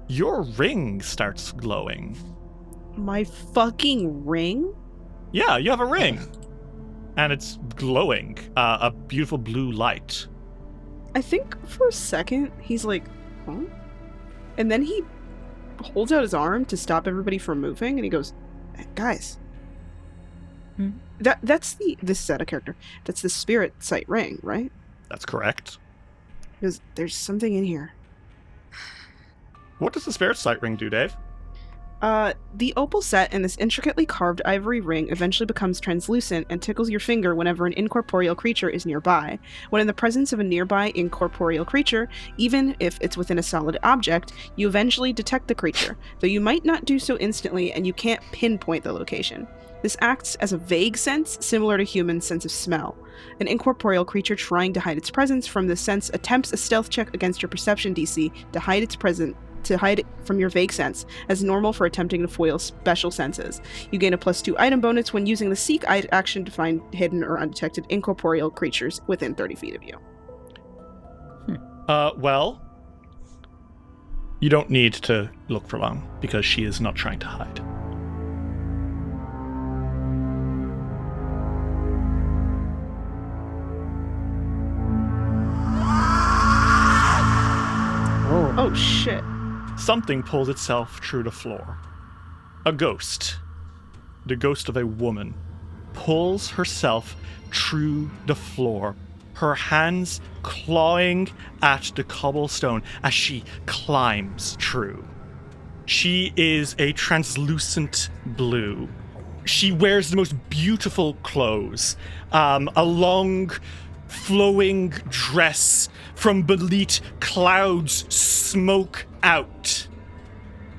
Your ring starts glowing. My fucking ring? Yeah, you have a ring. And it's glowing, a beautiful blue light. I think for a second, he's like, huh? And then he holds out his arm to stop everybody from moving, and he goes, hey, guys. That's this is out of character. That's the spirit sight ring, right? That's correct. Because there's something in here. What does the spirit sight ring do, Dave? The opal set in this intricately carved ivory ring eventually becomes translucent and tickles your finger whenever an incorporeal creature is nearby. When in the presence of a nearby incorporeal creature, even if it's within a solid object, you eventually detect the creature, though you might not do so instantly and you can't pinpoint the location. This acts as a vague sense, similar to human sense of smell. An incorporeal creature trying to hide its presence from the sense attempts a stealth check against your perception DC to hide it from your vague sense, as normal for attempting to foil special senses. You gain a +2 item bonus when using the seek action to find hidden or undetected incorporeal creatures within 30 feet of you. Well, you don't need to look for long, because she is not trying to hide. Oh shit. Something pulls itself through the floor. A ghost, the ghost of a woman, pulls herself through the floor, her hands clawing at the cobblestone as she climbs through. She is a translucent blue. She wears the most beautiful clothes, a long, flowing dress from beneath clouds smoke out.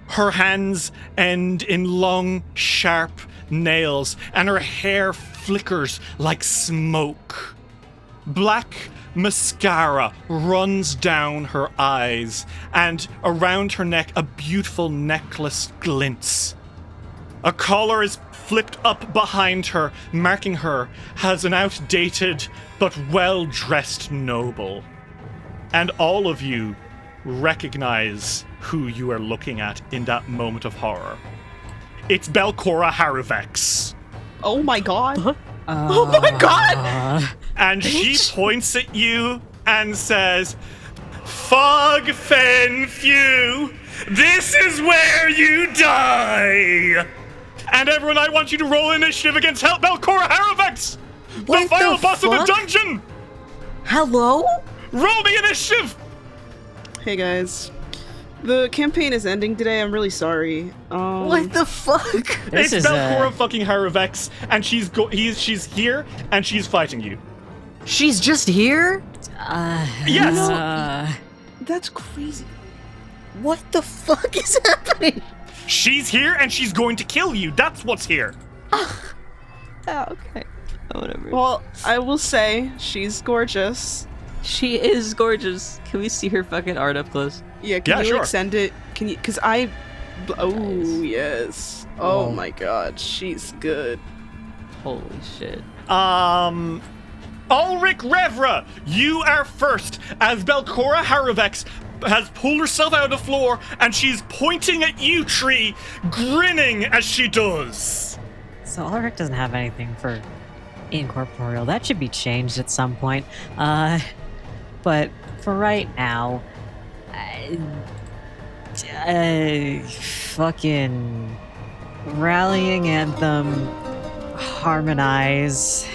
Her hands end in long, sharp nails, and her hair flickers like smoke. Black mascara runs down her eyes, and around her neck a beautiful necklace glints. A collar is flipped up behind her, marking her as an outdated but well-dressed noble. And all of you recognize who you are looking at in that moment of horror. It's Belcorra Haruvex. Oh my god. Oh my god! And she points at you and says, Fogfen Few, this is where you die! And everyone, I want you to roll initiative against Belcorra Haruvex! The final boss of the dungeon! Hello? Roll the initiative! Hey guys. The campaign is ending today. I'm really sorry. What the fuck? It's Belcorra fucking Haruvex, and she's here, and she's fighting you. She's just here? Yes! No, that's crazy. What the fuck is happening? She's here, and she's going to kill you. That's what's here. Okay. Whatever. Well, I will say, she's gorgeous. She is gorgeous. Can we see her fucking art up close? Yeah, can you extend it? Can you? Because oh, yes. Oh my god, she's good. Holy shit. Ulrich Revra, you are first, as Belcorra Haruvex has pulled herself out of the floor, and she's pointing at you, Tree, grinning as she does. So Ulrich doesn't have anything for incorporeal. That should be changed at some point. But for right now, fucking rallying anthem, harmonize,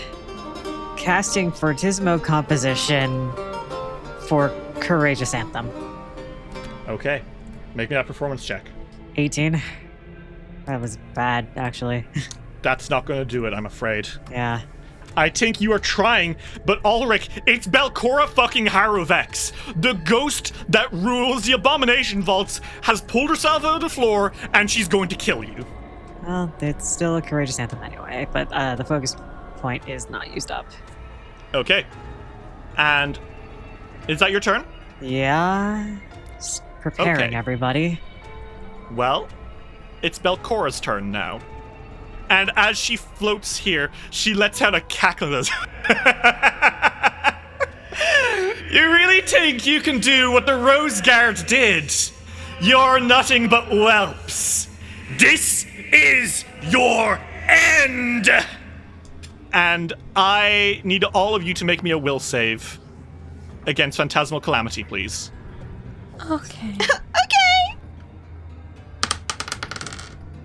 casting Fortismo composition for courageous anthem. Okay, make me that performance check. 18. That was bad, actually. That's not going to do it, I'm afraid. Yeah. I think you are trying, but Ulrich, it's Belcorra fucking Haruvex. The ghost that rules the Abomination vaults has pulled herself out of the floor, and she's going to kill you. Well, it's still a courageous anthem anyway, but the focus point is not used up. Okay. And is that your turn? Yeah. Just preparing everybody. Well, it's Belcorra's turn now. And as she floats here, she lets out a cackle. You really think you can do what the Rose Guard did? You're nothing but whelps. This is your end! And I need all of you to make me a will save against Phantasmal Calamity, please. Okay.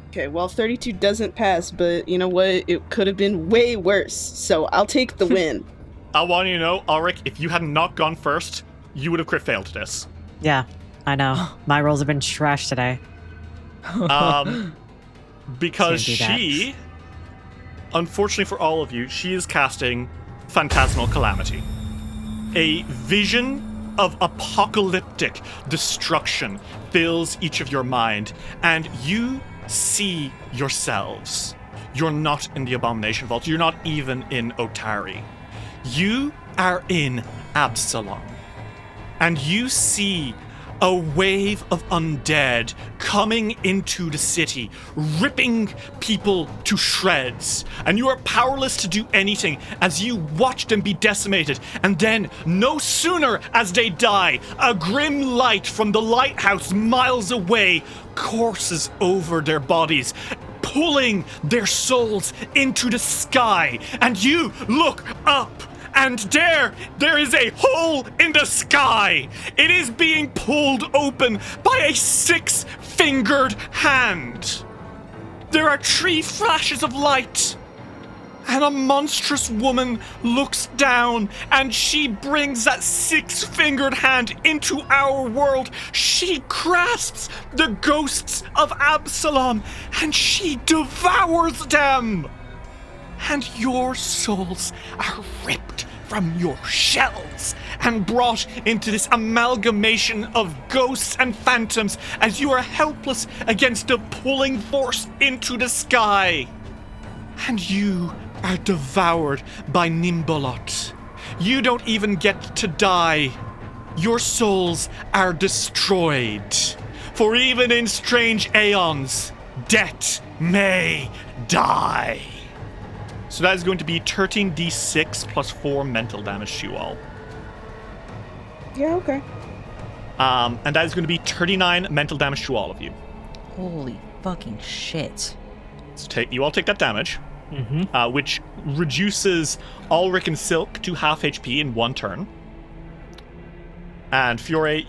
Okay, well, 32 doesn't pass, but you know what? It could have been way worse, so I'll take the win. I want you to know, Ulrich, if you had not gone first, you would have crit failed this. Yeah, I know. My rolls have been trash today. Because she, unfortunately for all of you, she is casting Phantasmal Calamity. A vision of apocalyptic destruction fills each of your mind, and you see yourselves. You're not in the Abomination Vault. You're not even in Otari. You are in Absalom. And you see a wave of undead coming into the city, ripping people to shreds. And you are powerless to do anything as you watch them be decimated. And then, no sooner as they die, a grim light from the lighthouse miles away courses over their bodies, pulling their souls into the sky. And you look up, and there is a hole in the sky. It is being pulled open by a 6-fingered hand. There are 3 flashes of light. And a monstrous woman looks down and she brings that 6-fingered hand into our world. She grasps the ghosts of Absalom and she devours them. And your souls are ripped from your shells and brought into this amalgamation of ghosts and phantoms as you are helpless against a pulling force into the sky. And you are devoured by Nimbolot. You don't even get to die. Your souls are destroyed. For even in strange aeons, death may die. So that is going to be 13d6 plus 4 mental damage to you all. Yeah, okay. And that is going to be 39 mental damage to all of you. Holy fucking shit. So you all take that damage. Which reduces Ulrich and Silk to half HP in one turn. And Fiore,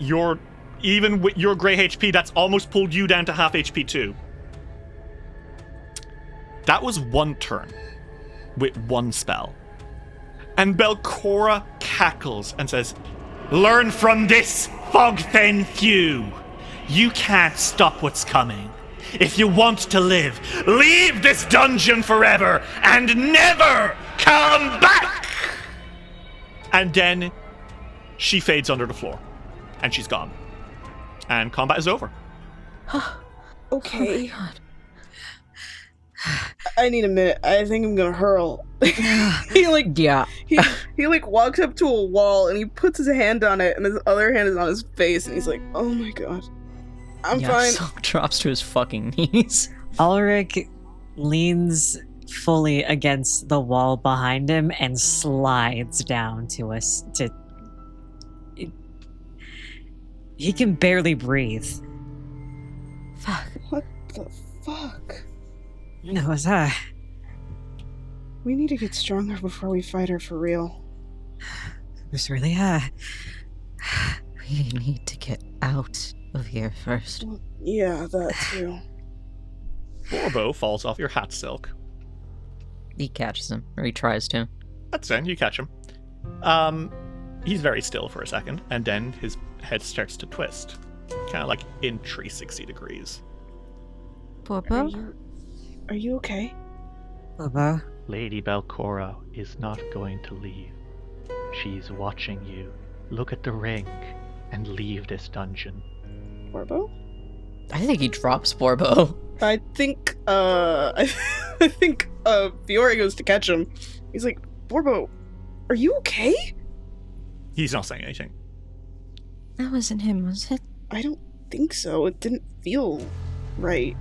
even with your grey HP, that's almost pulled you down to half HP too. That was one turn with one spell. And Belcorra cackles and says, "Learn from this, Fogfen Few. You can't stop what's coming. If you want to live, leave this dungeon forever and never come back!" And then she fades under the floor. And she's gone. And combat is over. Okay. Oh my God. I need a minute. I think I'm gonna hurl. He walks up to a wall and he puts his hand on it and his other hand is on his face and he's like, "Oh my God. I'm fine." Silk drops to his fucking knees. Ulrich leans fully against the wall behind him and slides down to us. He can barely breathe. Fuck. What the fuck? No, it's that. We need to get stronger before we fight her for real. It's really We need to get out of here first. Well, yeah, that too. Borbo falls off your hat, Silk. He catches him, or he tries to. That's it, you catch him. He's very still for a second, and then his head starts to twist. Kind of like in 360 degrees. Borbo? Are you okay? Borbo? Lady Belcorra is not going to leave. She's watching you. Look at the ring and leave this dungeon. Borbo? I think he drops Borbo. I think Fiore goes to catch him. He's like, "Borbo, are you okay?" He's not saying anything. That wasn't him, was it? I don't think so. It didn't feel right.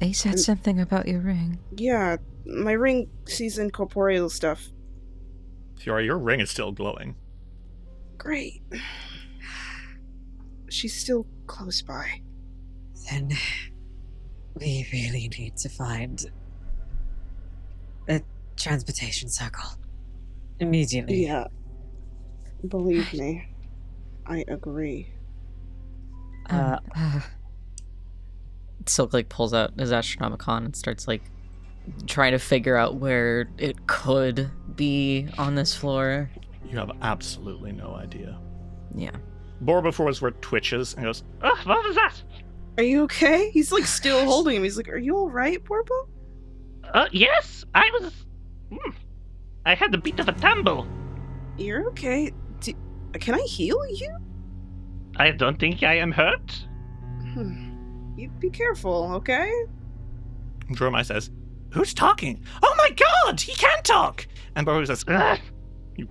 They said something about your ring. Yeah, my ring sees incorporeal stuff. Fiore, your ring is still glowing. Great. She's still close by. Then we really need to find a transportation circle. Immediately. Yeah. Believe me. I agree. Silk pulls out his Astronomicon and starts trying to figure out where it could be on this floor. You have absolutely no idea. Yeah. Borbo for where twitches and goes, Ugh, what was that? Are you okay? He's still holding him. He's like, "Are you alright, Borbo?" Yes, I was... I had a bit of a tumble. You're okay. Can I heal you? I don't think I am hurt. You be careful, okay? Dromai says, "Who's talking? Oh my God, he can talk!" And Borbo says, "Ugh."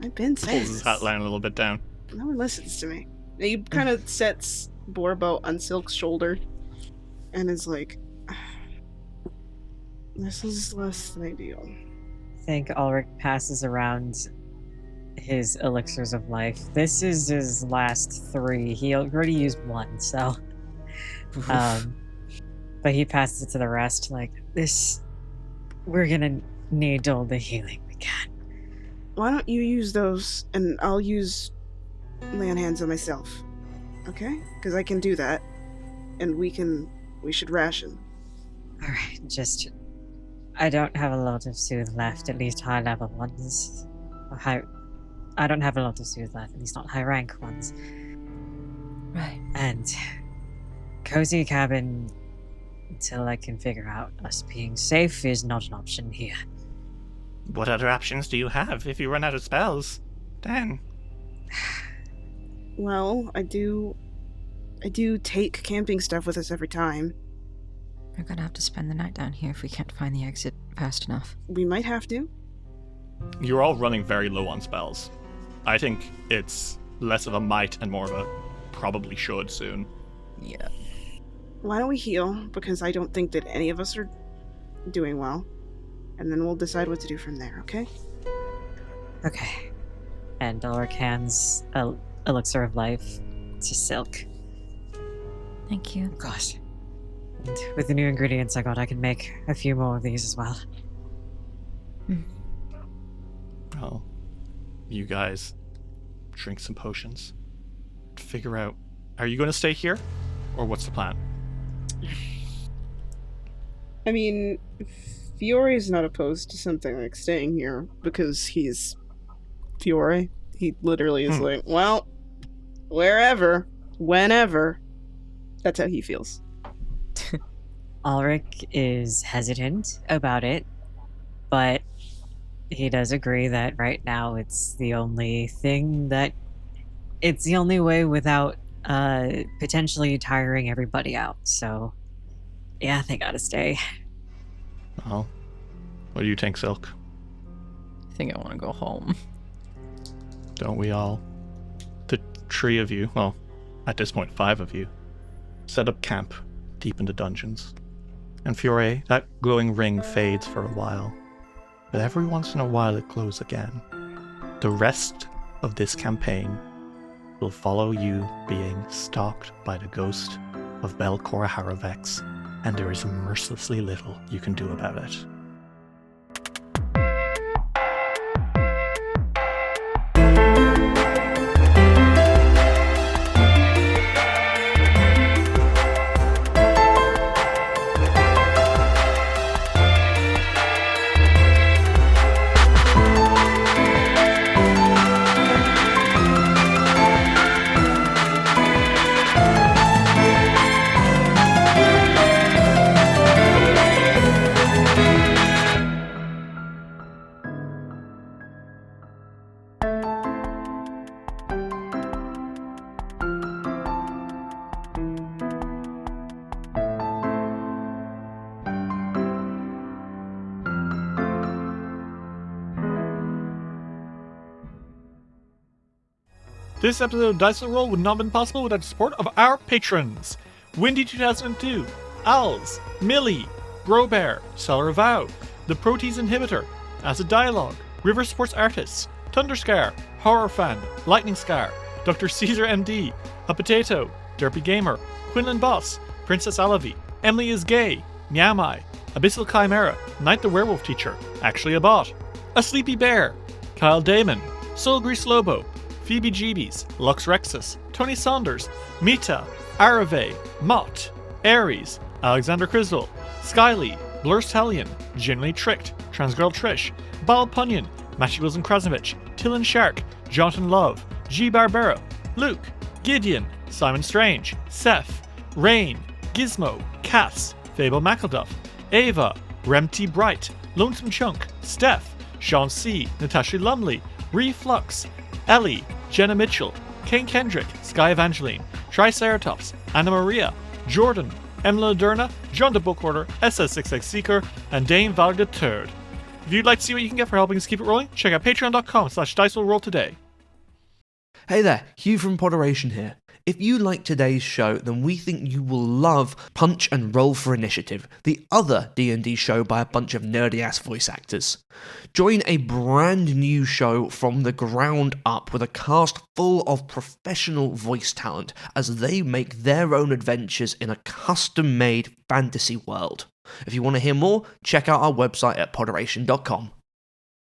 I've been saying Pulls his hat line a little bit down. No one listens to me. And he kind of sets Borbo on Silk's shoulder and is like, "This is less than ideal." I think Ulrich passes around his elixirs of life. This is his last 3. He already used 1, so... but he passes it to the rest, we're gonna need all the healing we can. Why don't you use those and I'll use lay on hands on myself, okay? Because I can do that, and we should ration. Alright, just I don't have a lot of soothe left, at least high-level ones. I don't have a lot of soothe left, at least not high-rank ones. Right. And cozy cabin, until I can figure out us being safe, is not an option here. What other options do you have if you run out of spells? Dan? Well, I do take camping stuff with us every time. We're gonna have to spend the night down here if we can't find the exit fast enough. We might have to. You're all running very low on spells. I think it's less of a might and more of a probably should soon. Yeah. Why don't we heal? Because I don't think that any of us are doing well. And then we'll decide what to do from there, okay? Okay. And Ulrich hands a elixir of life to Silk. Thank you. Gosh. And with the new ingredients I got, I can make a few more of these as well. Well, you guys drink some potions. Figure out, are you going to stay here? Or what's the plan? I mean, Fiore's not opposed to something like staying here because he's Fiore. He literally is like, well, wherever, whenever. That's how he feels. Ulrich is hesitant about it, but he does agree that right now it's the only way without potentially tiring everybody out. So, yeah, they gotta stay. Well, what do you think, Silk? I think I want to go home. Don't we all? The three of you, well, at this point, 5 of you, set up camp deep in the dungeons. And Fiore, that glowing ring fades for a while, but every once in a while it glows again. The rest of this campaign will follow you being stalked by the ghost of Belcorra Haravex, and there is mercilessly little you can do about it. This episode of Dice Roll would not have been possible without the support of our patrons. Windy2002, Owls, Millie, Brobear, Seller Vow, The Protease Inhibitor, Acid Dialogue, River Sports Artists, Thunderscar, Horror Fan, Lightning Scar, Dr. Caesar MD, A Potato, Derpy Gamer, Quinlan Boss, Princess Alavi, Emily is Gay, Meowmai, Abyssal Chimera, Knight the Werewolf Teacher, Actually a Bot, A Sleepy Bear, Kyle Damon, Soul Grease Lobo, Phoebe Jeebies, Lux Rexus, Tony Saunders, Mita, Arave, Mott, Aries, Alexander Criswell, Skyly, Blur Stallion, Generally Tricked, Transgirl Trish, Bal Punyon, Matthew Wilson Krasnovich, Tillen Shark, Jonathan Love, G. Barbera, Luke, Gideon, Simon Strange, Seth, Rain, Gizmo, Cass, Fable McElduff, Ava, Remty Bright, Lonesome Chunk, Steph, Sean C., Natasha Lumley, Reflux, Ellie, Jenna Mitchell, Kane Kendrick, Sky Evangeline, Triceratops, Anna Maria, Jordan, Emma Ladurna, John the Bookorder, SS6X Seeker, and Dane Valga III. If you'd like to see what you can get for helping us keep it rolling, check out patreon.com/DiceWillRoll today. Hey there, Hugh from Podderation here. If you like today's show, then we think you will love Punch and Roll for Initiative, the other D&D show by a bunch of nerdy-ass voice actors. Join a brand new show from the ground up with a cast full of professional voice talent as they make their own adventures in a custom-made fantasy world. If you want to hear more, check out our website at podderation.com.